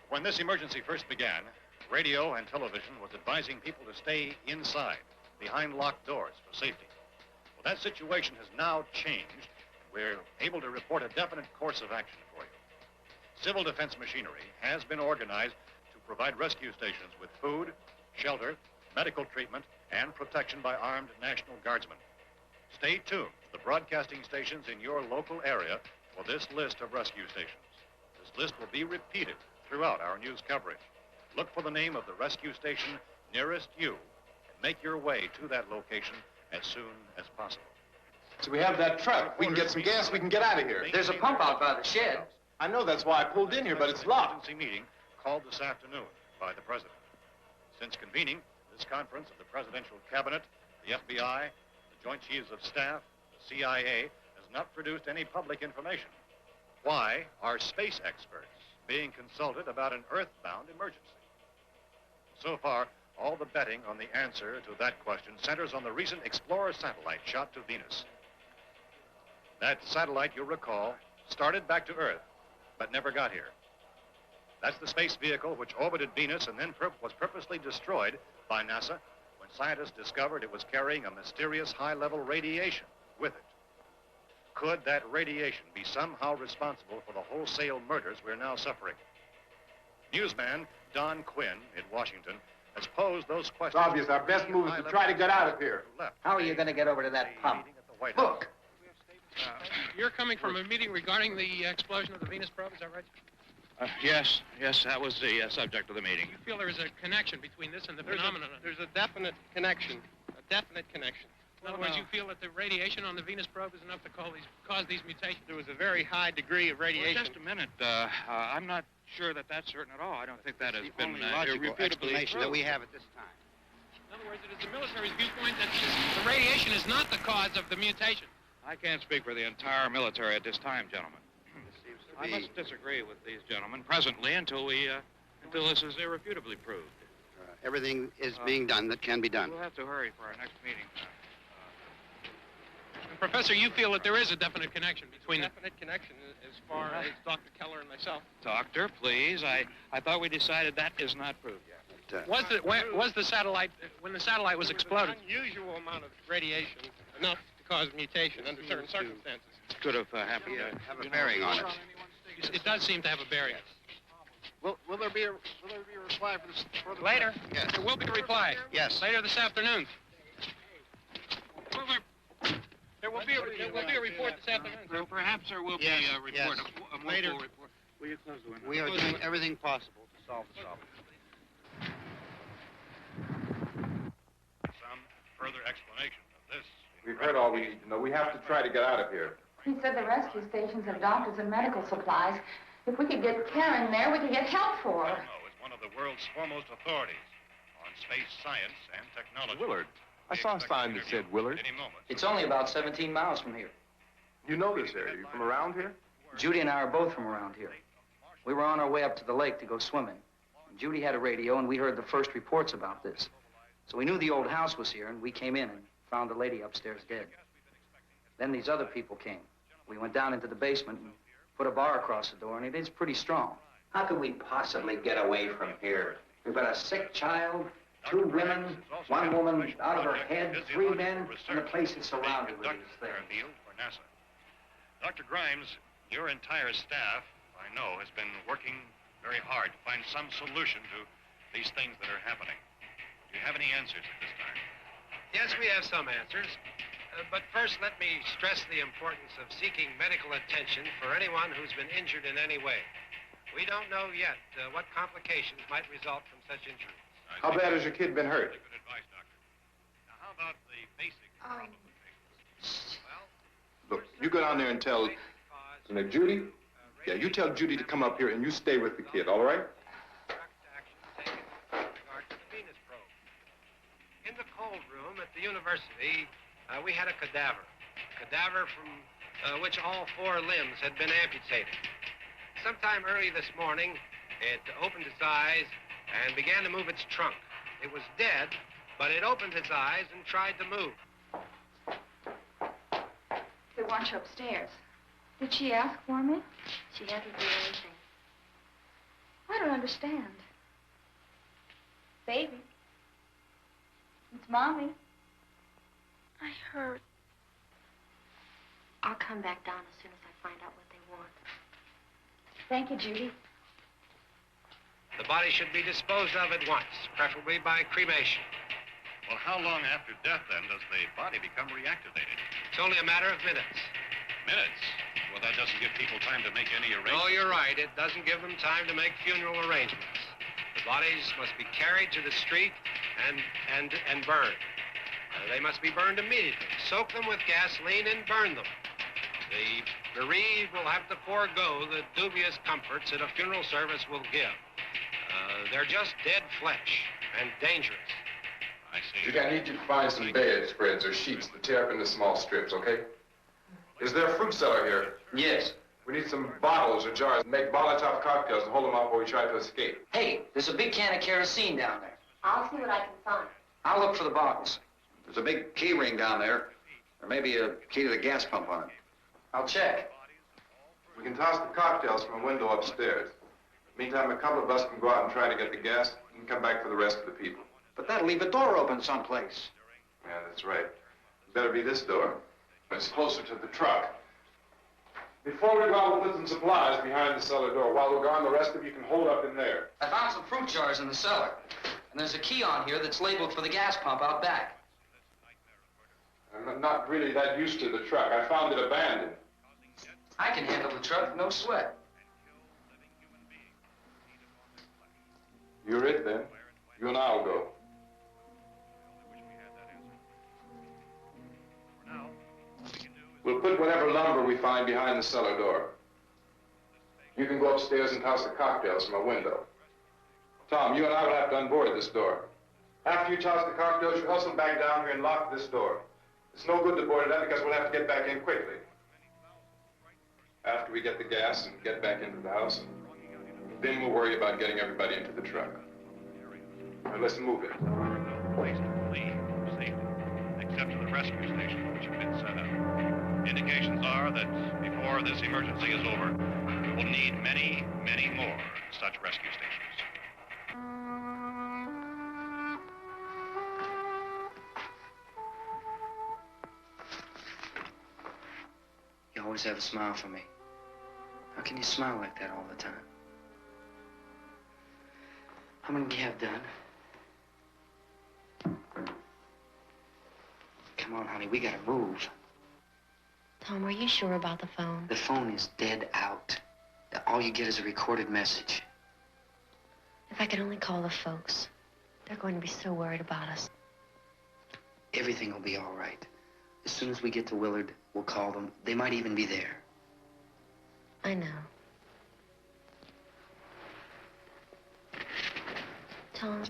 When this emergency first began, radio and television was advising people to stay inside, behind locked doors for safety. Well, that situation has now changed. We're able to report a definite course of action for you. Civil defense machinery has been organized to provide rescue stations with food, shelter, medical treatment, and protection by armed National Guardsmen. Stay tuned to the broadcasting stations in your local area for this list of rescue stations. This list will be repeated throughout our news coverage. Look for the name of the rescue station nearest you and make your way to that location as soon as possible. So we have that truck. We can get some gas, we can get out of here. There's a pump out by the shed. I know, that's why I pulled in here, but it's locked. Emergency meeting called this afternoon by the President. Since convening this conference of the Presidential Cabinet, the FBI, the Joint Chiefs of Staff, the CIA, has not produced any public information. Why are space experts being consulted about an Earth-bound emergency? So far, all the betting on the answer to that question centers on the recent Explorer satellite shot to Venus. That satellite, you'll recall, started back to Earth, but never got here. That's the space vehicle which orbited Venus and then was purposely destroyed by NASA when scientists discovered it was carrying a mysterious high-level radiation with it. Could that radiation be somehow responsible for the wholesale murders we're now suffering? Newsman Don Quinn in Washington has posed those questions. It's obvious our best move is to try to get out of here. How are you going to get over to that pump? Look! You're coming from a meeting regarding the explosion of the Venus probe, is that right? Yes, that was the subject of the meeting. You feel there is a connection between this and the phenomenon? There's a definite connection. In other words, you feel that the radiation on the Venus probe is enough to cause these mutations? There was a very high degree of radiation. Well, just a minute. I'm not sure that that's certain at all. I don't think that has been logical explanation that we have at this time. In other words, it is the military's viewpoint that the radiation is not the cause of the mutation. I can't speak for the entire military at this time, gentlemen. I must disagree with these gentlemen presently until this is irrefutably proved. Everything is being done that can be done. We'll have to hurry for our next meeting. And Professor, you feel that there is a definite connection between them? Definite connection as far as Dr. Keller and myself. Doctor, please. I thought we decided that is not proved yet. Was the satellite, when the satellite was exploded? An unusual amount of radiation, enough to cause mutation under certain circumstances. Could have happened. Have a bearing on it. It does seem to have a bearing. Will there be a reply for the Later? Yes. There will be a reply. Yes. Later this afternoon. There will be a report this afternoon. Well, perhaps there will be a report, a more full report. Will you close the window? We are doing everything possible to solve the problem. Some further explanation of this. We've heard all we need to know. We have to try to get out of here. He said the rescue stations have doctors and medical supplies. If we could get care in there, we could get help for her. Romero is one of the world's foremost authorities on space science and technology. Willard. I saw a sign that said Willard. Any moment. It's only about 17 miles from here. You know this area. You from around here? Judy and I are both from around here. We were on our way up to the lake to go swimming. Judy had a radio, and we heard the first reports about this. So we knew the old house was here, and we came in and found the lady upstairs dead. Then these other people came. We went down into the basement and put a bar across the door, and it is pretty strong. How could we possibly get away from here? We've got a sick child, 2 women, 1 woman out of her head, 3 men, and the place is surrounded with these things. Dr. Grimes, your entire staff, I know, has been working very hard to find some solution to these things that are happening. Do you have any answers at this time? Yes, we have some answers. But first, let me stress the importance of seeking medical attention for anyone who's been injured in any way. We don't know yet what complications might result from such injury. How bad has your kid been hurt? Good advice, Doctor. Now, how about the basic Look, you go down there and tell, Judy? Yeah, you tell Judy to come up here and you stay with the kid, all right? In the cold room at the university, we had a cadaver from which all 4 limbs had been amputated. Sometime early this morning, it opened its eyes and began to move its trunk. It was dead, but it opened its eyes and tried to move. They want you upstairs. Did she ask for me? She hasn't done anything. I don't understand. Baby. It's Mommy. I heard. I'll come back down as soon as I find out what they want. Thank you, Judy. The body should be disposed of at once, preferably by cremation. Well, how long after death, then, does the body become reactivated? It's only a matter of minutes. Minutes? Well, that doesn't give people time to make any arrangements. No, you're right. It doesn't give them time to make funeral arrangements. The bodies must be carried to the street and burned. They must be burned immediately. Soak them with gasoline and burn them. The bereaved will have to forego the dubious comforts that a funeral service will give. They're just dead flesh and dangerous. I see. Judy, I need you to find some bedspreads or sheets to tear up into small strips, okay? Is there a fruit cellar here? Yes. We need some bottles or jars. Make Molotov cocktails and hold them up while we try to escape. Hey, there's a big can of kerosene down there. I'll see what I can find. I'll look for the bottles. There's a big key ring down there. There may be a key to the gas pump on it. I'll check. We can toss the cocktails from a window upstairs. Meantime, a couple of us can go out and try to get the gas and come back for the rest of the people. But that'll leave a door open someplace. Yeah, that's right. It better be this door. It's closer to the truck. Before we go out, we'll put some supplies behind the cellar door. While we're gone, the rest of you can hold up in there. I found some fruit jars in the cellar. And there's a key on here that's labeled for the gas pump out back. I'm not really that used to the truck. I found it abandoned. I can handle the truck, no sweat. You're it, then. You and I'll go. We'll put whatever lumber we find behind the cellar door. You can go upstairs and toss the cocktails from a window. Tom, you and I will have to unboard this door. After you toss the cocktails, you hustle back down here and lock this door. It's no good to board it up because we'll have to get back in quickly. After we get the gas and get back into the house, then we'll worry about getting everybody into the truck. Now, let's move it. No place to flee for safety, except to the rescue station, which have been set up. Indications are that before this emergency is over, we will need many, many more such rescue stations. You always have a smile for me. How can you smile like that all the time? How many do you have done? Come on, honey, we gotta move. Tom, are you sure about the phone? The phone is dead out. all you get is a recorded message. If I could only call the folks. They're going to be so worried about us. Everything will be all right. As soon as we get to Willard, we'll call them. They might even be there. I know. Tom?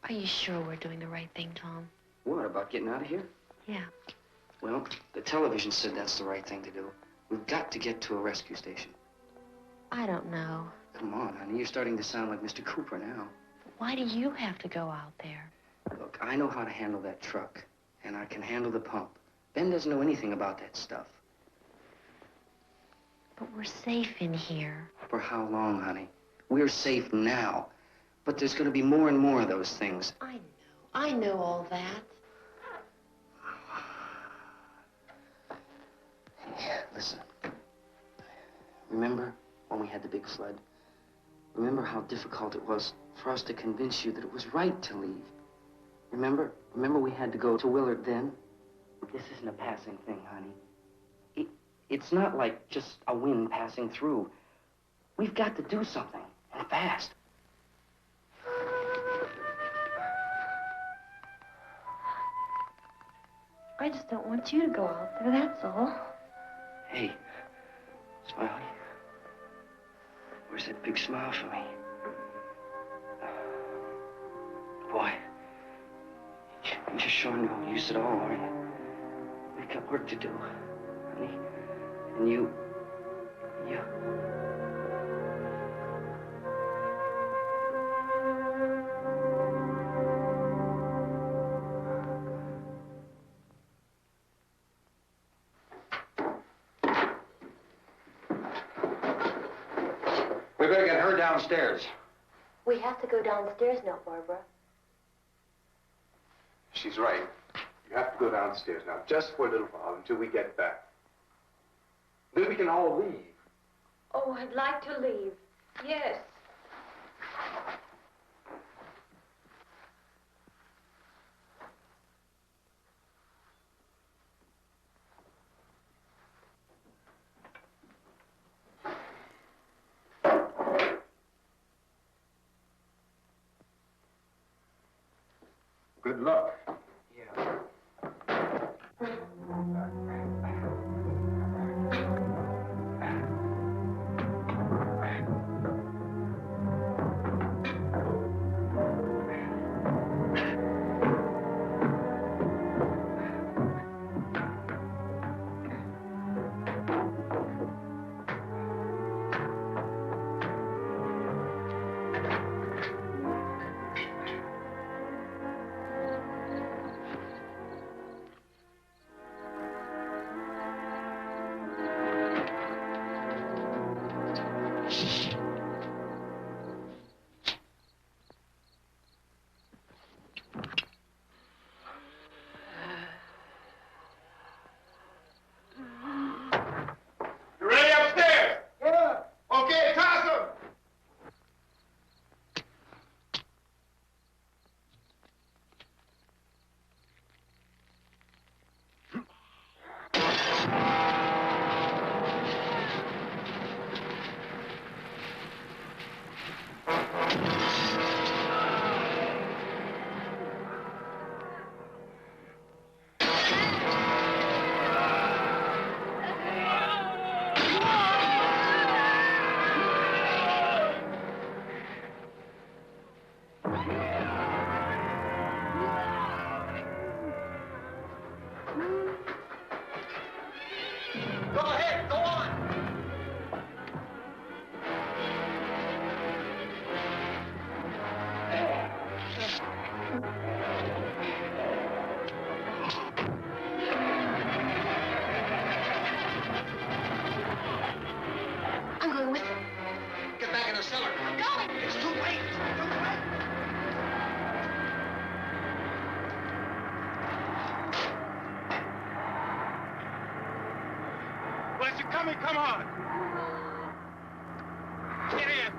Are you sure we're doing the right thing, Tom? What, about getting out of here? Yeah. Well, the television said that's the right thing to do. We've got to get to a rescue station. I don't know. Come on, honey. You're starting to sound like Mr. Cooper now. Why do you have to go out there? Look, I know how to handle that truck, and I can handle the pump. Ben doesn't know anything about that stuff. But we're safe in here. For how long, honey? We're safe now. But there's going to be more and more of those things. I know all that. Yeah, listen. Remember when we had the big flood? Remember how difficult it was for us to convince you that it was right to leave? Remember? Remember we had to go to Willard then? This isn't a passing thing, honey. It's not like just a wind passing through. We've got to do something, and fast. I just don't want you to go out there, that's all. Hey, Smiley. Where's that big smile for me? Boy, you're sure no use at all, aren't you? We've got work to do, honey. And you... We better get her downstairs. We have to go downstairs now, Barbara. She's right. You have to go downstairs now, just for a little while, until we get back. Then we can all leave. Oh, I'd like to leave. Yes. Good luck. Come on. Get in.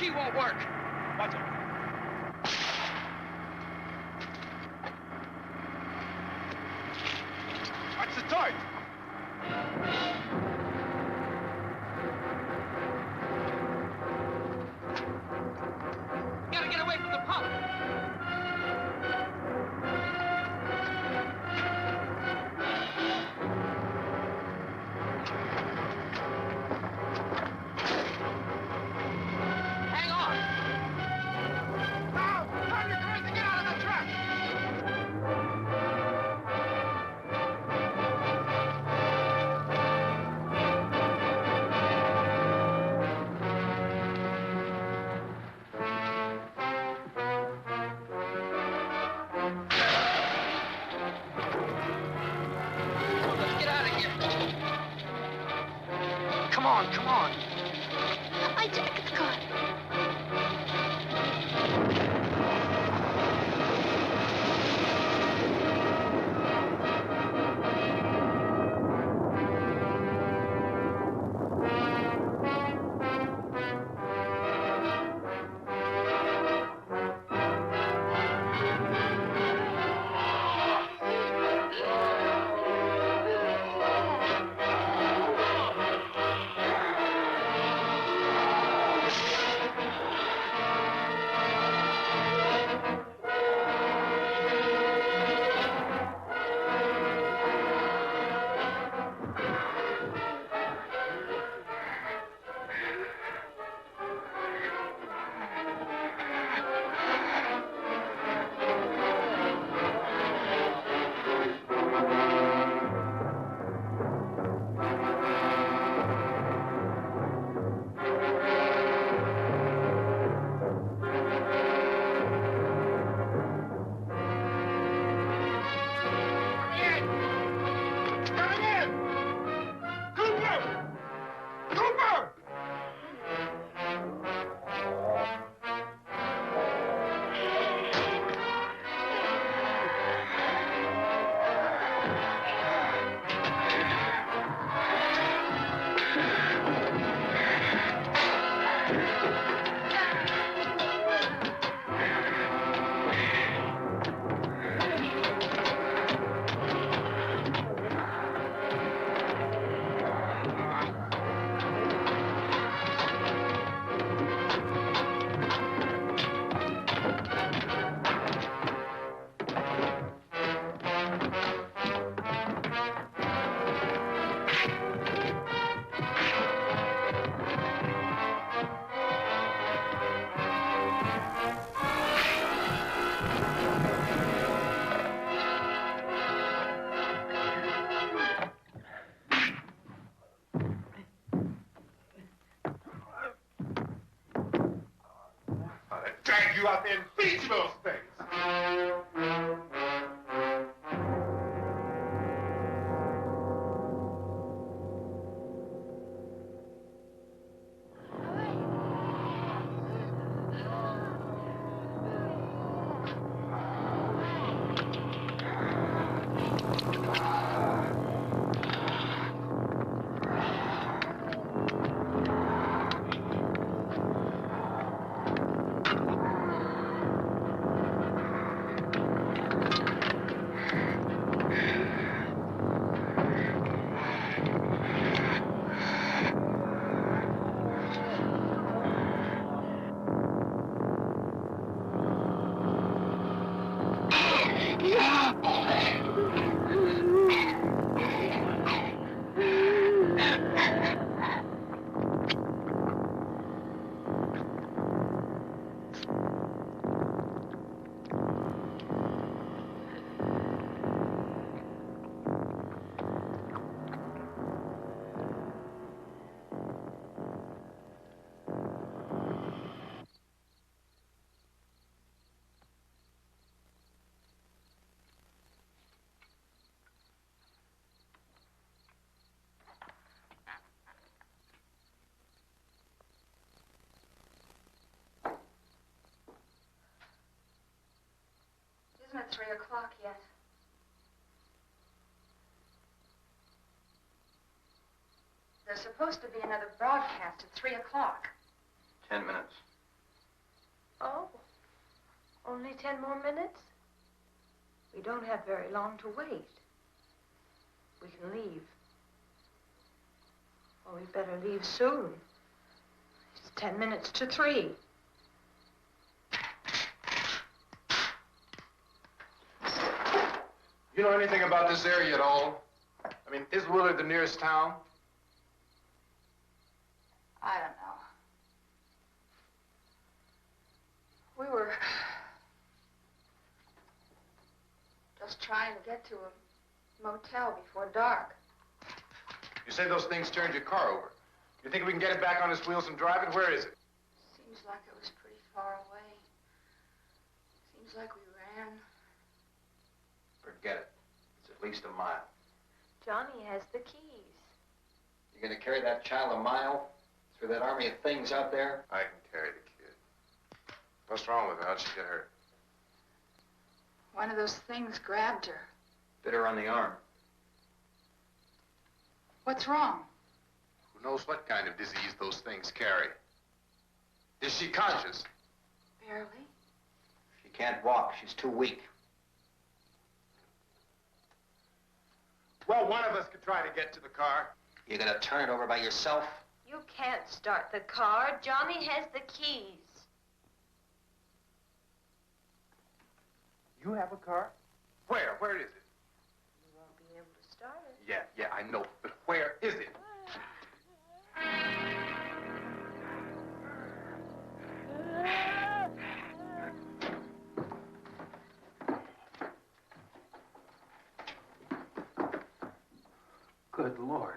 key won't work. Watch it. Watch the torch. Gotta get away from the pump. Hang on. Now, turn your cars and get out of the truck. Let's get out of here. Come on, come on. I jacked the car. Drag you out there and beat you those things. Isn't it 3 o'clock yet? There's supposed to be another broadcast at 3 o'clock. 10 minutes. Oh, only 10 more minutes? We don't have very long to wait. We can leave. Oh, we'd better leave soon. It's 10 minutes to 3. You know anything about this area at all? I mean, is Willard the nearest town? I don't know. We were just trying to get to a motel before dark. You say those things turned your car over. You think we can get it back on its wheels and drive it? Where is it? Seems like it was pretty far away. Seems like we ran. Forget it. It's at least a mile. Johnny has the keys. You gonna carry that child a mile through that army of things out there? I can carry the kid. What's wrong with her? How'd she get hurt? One of those things grabbed her. Bit her on the arm. What's wrong? Who knows what kind of disease those things carry? Is she conscious? Barely. She can't walk. She's too weak. Well, one of us could try to get to the car. You gonna turn it over by yourself? You can't start the car. Johnny has the keys. You have a car? Where? Where is it? You won't be able to start it. Yeah, I know. But where is it? Good Lord.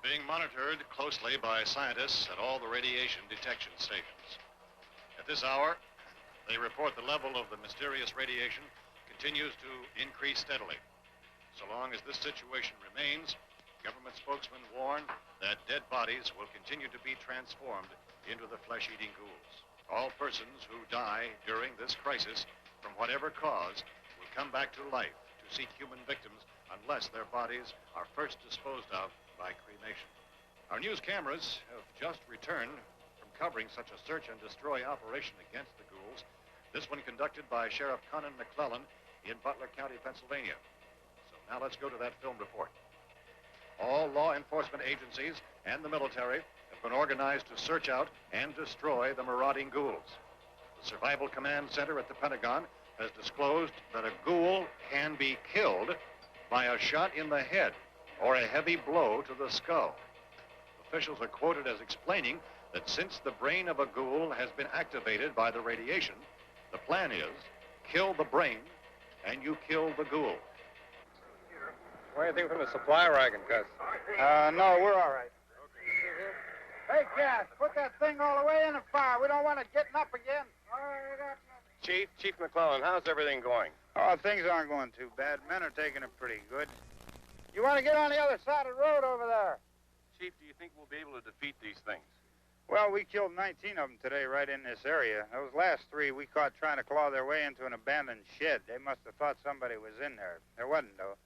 Being monitored closely by scientists at all the radiation detection stations. At this hour, they report the level of the mysterious radiation continues to increase steadily. So long as this situation remains, government spokesmen warn that dead bodies will continue to be transformed into the flesh-eating ghouls. All persons who die during this crisis, from whatever cause, will come back to life to seek human victims unless their bodies are first disposed of by cremation. Our news cameras have just returned from covering such a search and destroy operation against the ghouls, this one conducted by Sheriff Conan McClellan in Butler County, Pennsylvania. So now let's go to that film report. All law enforcement agencies and the military have been organized to search out and destroy the marauding ghouls. The Survival Command Center at the Pentagon has disclosed that a ghoul can be killed by a shot in the head or a heavy blow to the skull. Officials are quoted as explaining that since the brain of a ghoul has been activated by the radiation, the plan is kill the brain and you kill the ghoul. What do you think from the supply wagon, Gus? No, we're all right. Hey, Cass, put that thing all the way in the fire. We don't want it getting up again. Chief McClellan, how's everything going? Oh, things aren't going too bad. Men are taking it pretty good. You want to get on the other side of the road over there? Chief, do you think we'll be able to defeat these things? Well, we killed 19 of them today right in this area. Those last 3 we caught trying to claw their way into an abandoned shed. They must have thought somebody was in there. There wasn't, though.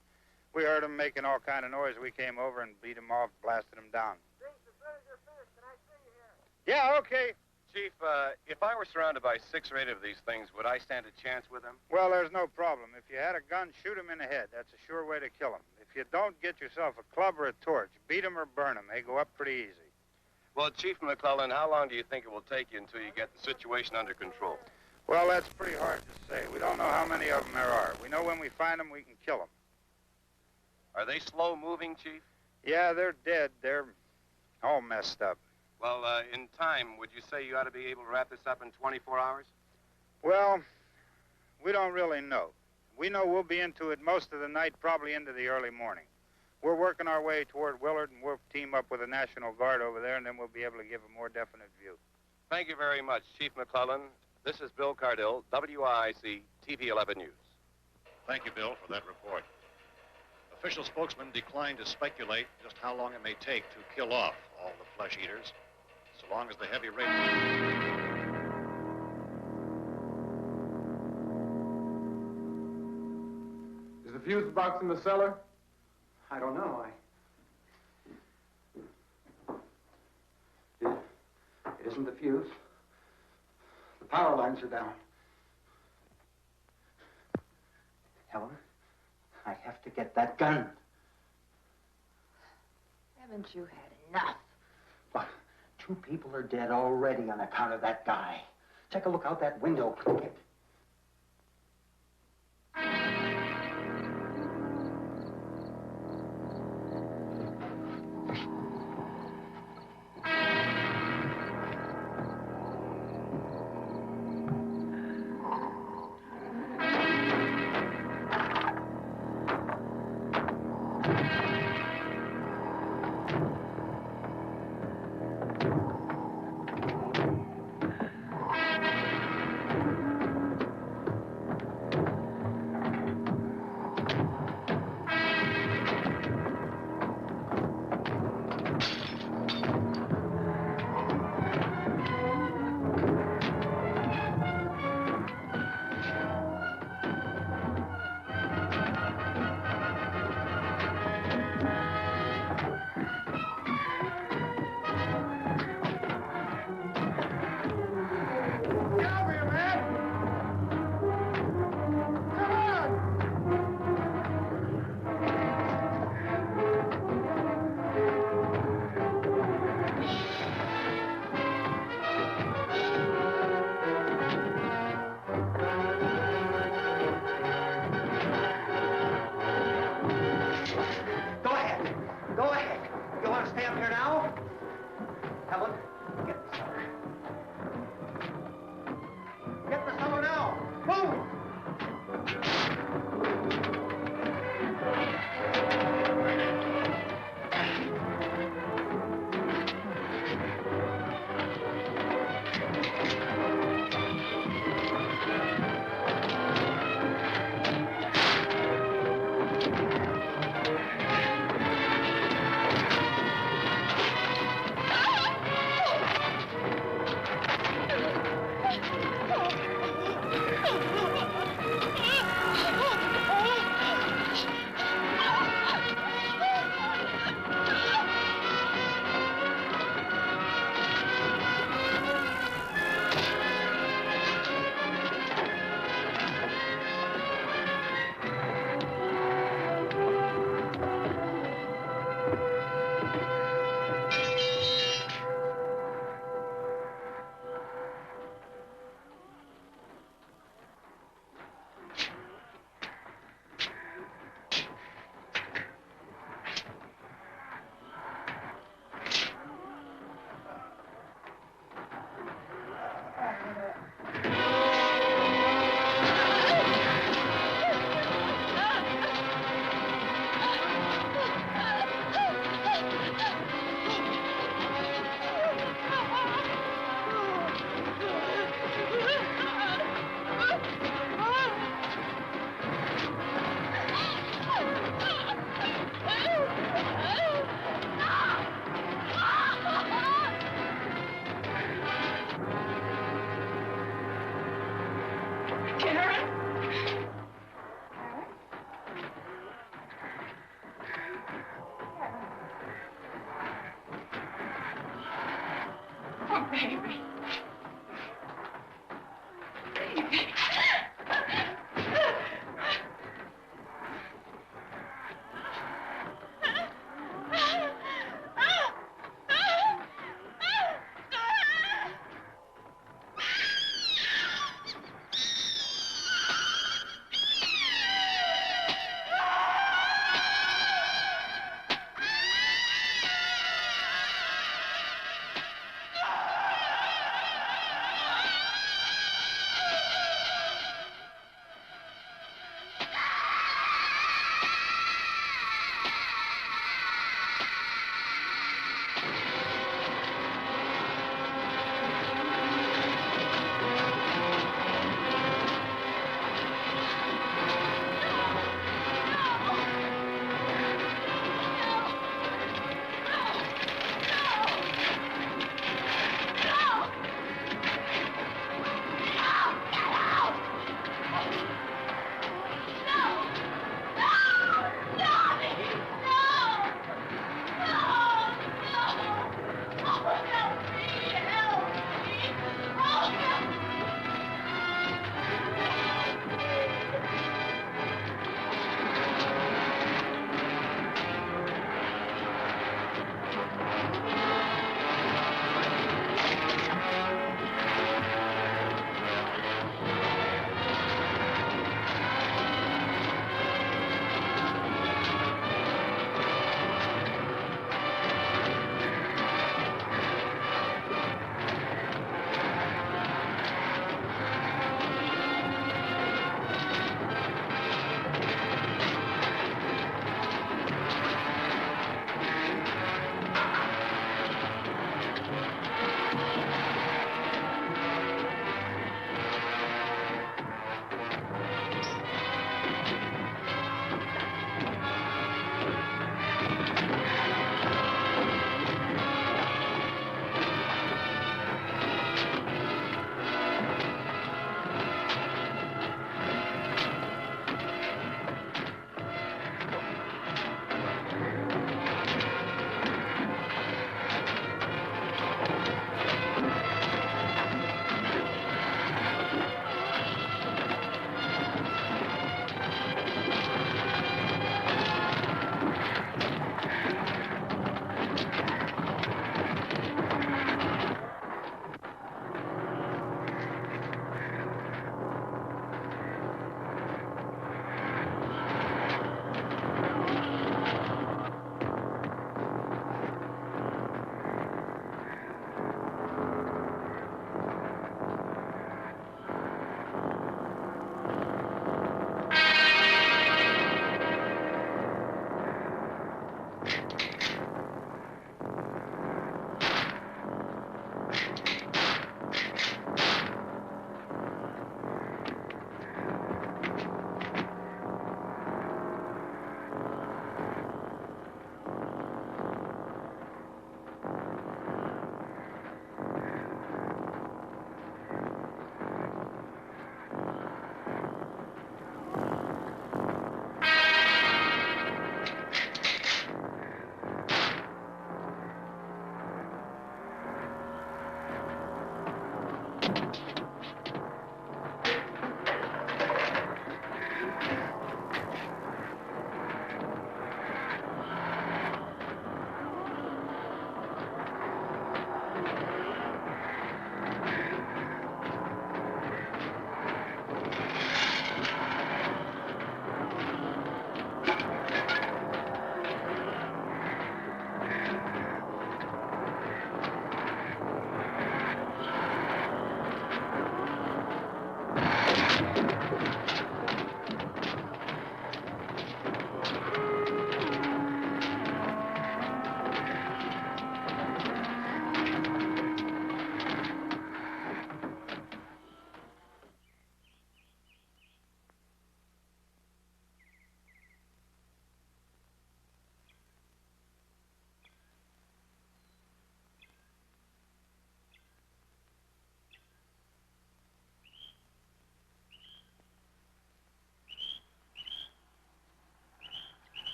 We heard them making all kind of noise. We came over and beat them off, blasted them down. Yeah, okay. Chief, if I were surrounded by 6 or 8 of these things, would I stand a chance with them? Well, there's no problem. If you had a gun, shoot them in the head. That's a sure way to kill them. If you don't, get yourself a club or a torch. Beat them or burn them. They go up pretty easy. Well, Chief McClellan, how long do you think it will take you until you get the situation under control? Well, that's pretty hard to say. We don't know how many of them there are. We know when we find them, we can kill them. Are they slow-moving, Chief? Yeah, they're dead. They're all messed up. Well, in time, would you say you ought to be able to wrap this up in 24 hours? Well, we don't really know. We know we'll be into it most of the night, probably into the early morning. We're working our way toward Willard, and we'll team up with the National Guard over there, and then we'll be able to give a more definite view. Thank you very much, Chief McClellan. This is Bill Cardill, WIC TV 11 News. Thank you, Bill, for that report. Official spokesmen declined to speculate just how long it may take to kill off all the flesh eaters, so long as the heavy radiation... Is the fuse box in the cellar? I don't know. It isn't the fuse. The power lines are down. Helen, I have to get that gun. Haven't you had enough? But 2 people are dead already on account of that guy. Take a look out that window.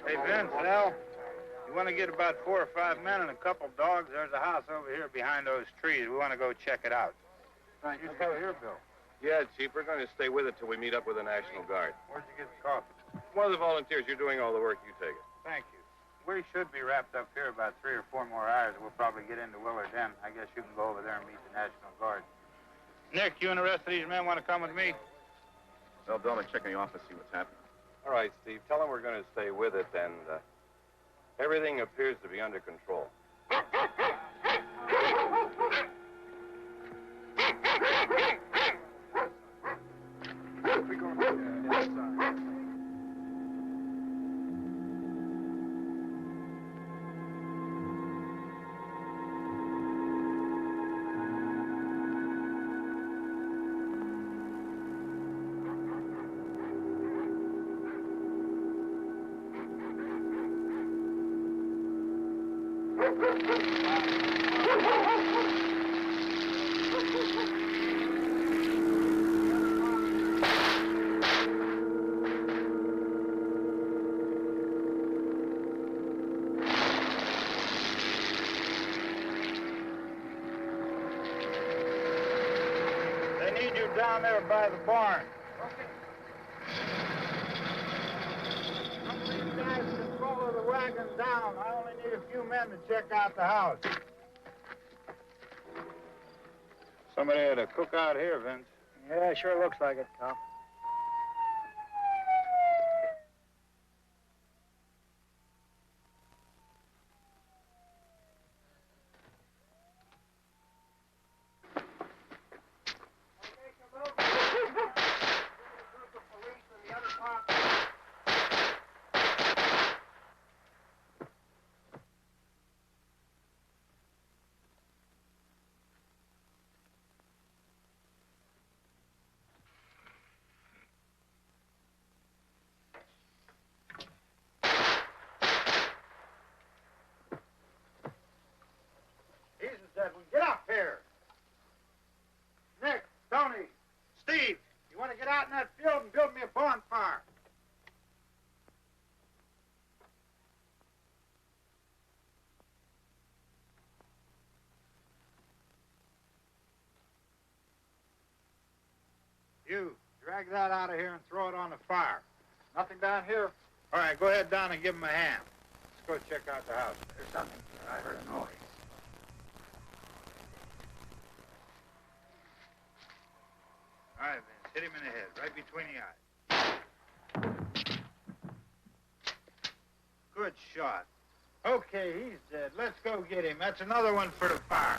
Hey, Vince, Al, you want to get about 4 or 5 men and a couple dogs? There's a house over here behind those trees. We want to go check it out. Right. You go here, Bill. Yeah, Chief, we're going to stay with it till we meet up with the National Guard. Where'd you get the coffee? One of the volunteers, you're doing all the work, you take it. Thank you. We should be wrapped up here about 3 or 4 more hours. We'll probably get into Willard then. I guess you can go over there and meet the National Guard. Nick, you and the rest of these men want to come with me? Well, Bill, I'm check in the office, see what's happening. All right, Steve, tell them we're going to stay with it, and everything appears to be under control. They need you down there by the barn. Some of these guys can follow the wagon down. I only need a few men to check out the house. Somebody had a cookout here, Vince. Yeah, sure looks like it, Tom. Get up here. Nick, Tony, Steve, you want to get out in that field and build me a bonfire? You, drag that out of here and throw it on the fire. Nothing down here? All right, go ahead down and give him a hand. Let's go check out the house. There's something. I heard a noise. All right, Vince, hit him in the head, right between the eyes. Good shot. Okay, he's dead. Let's go get him. That's another one for the fire.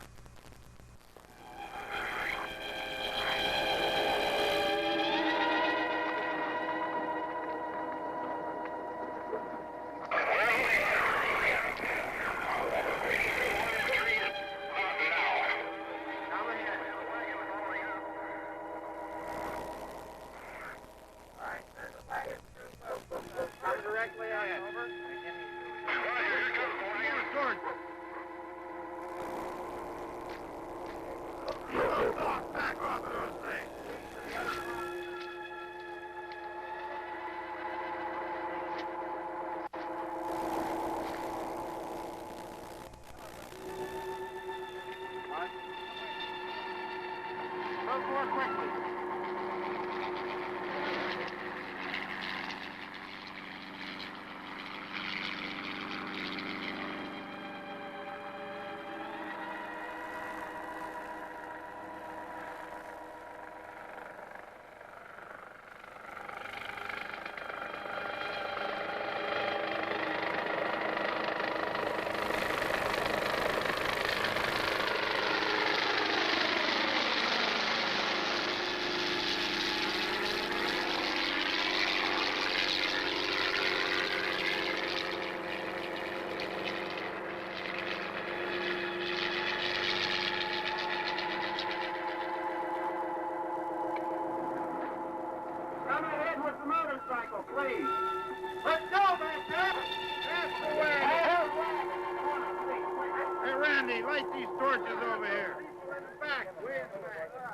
Light these torches over here. Way in the back, way in the back.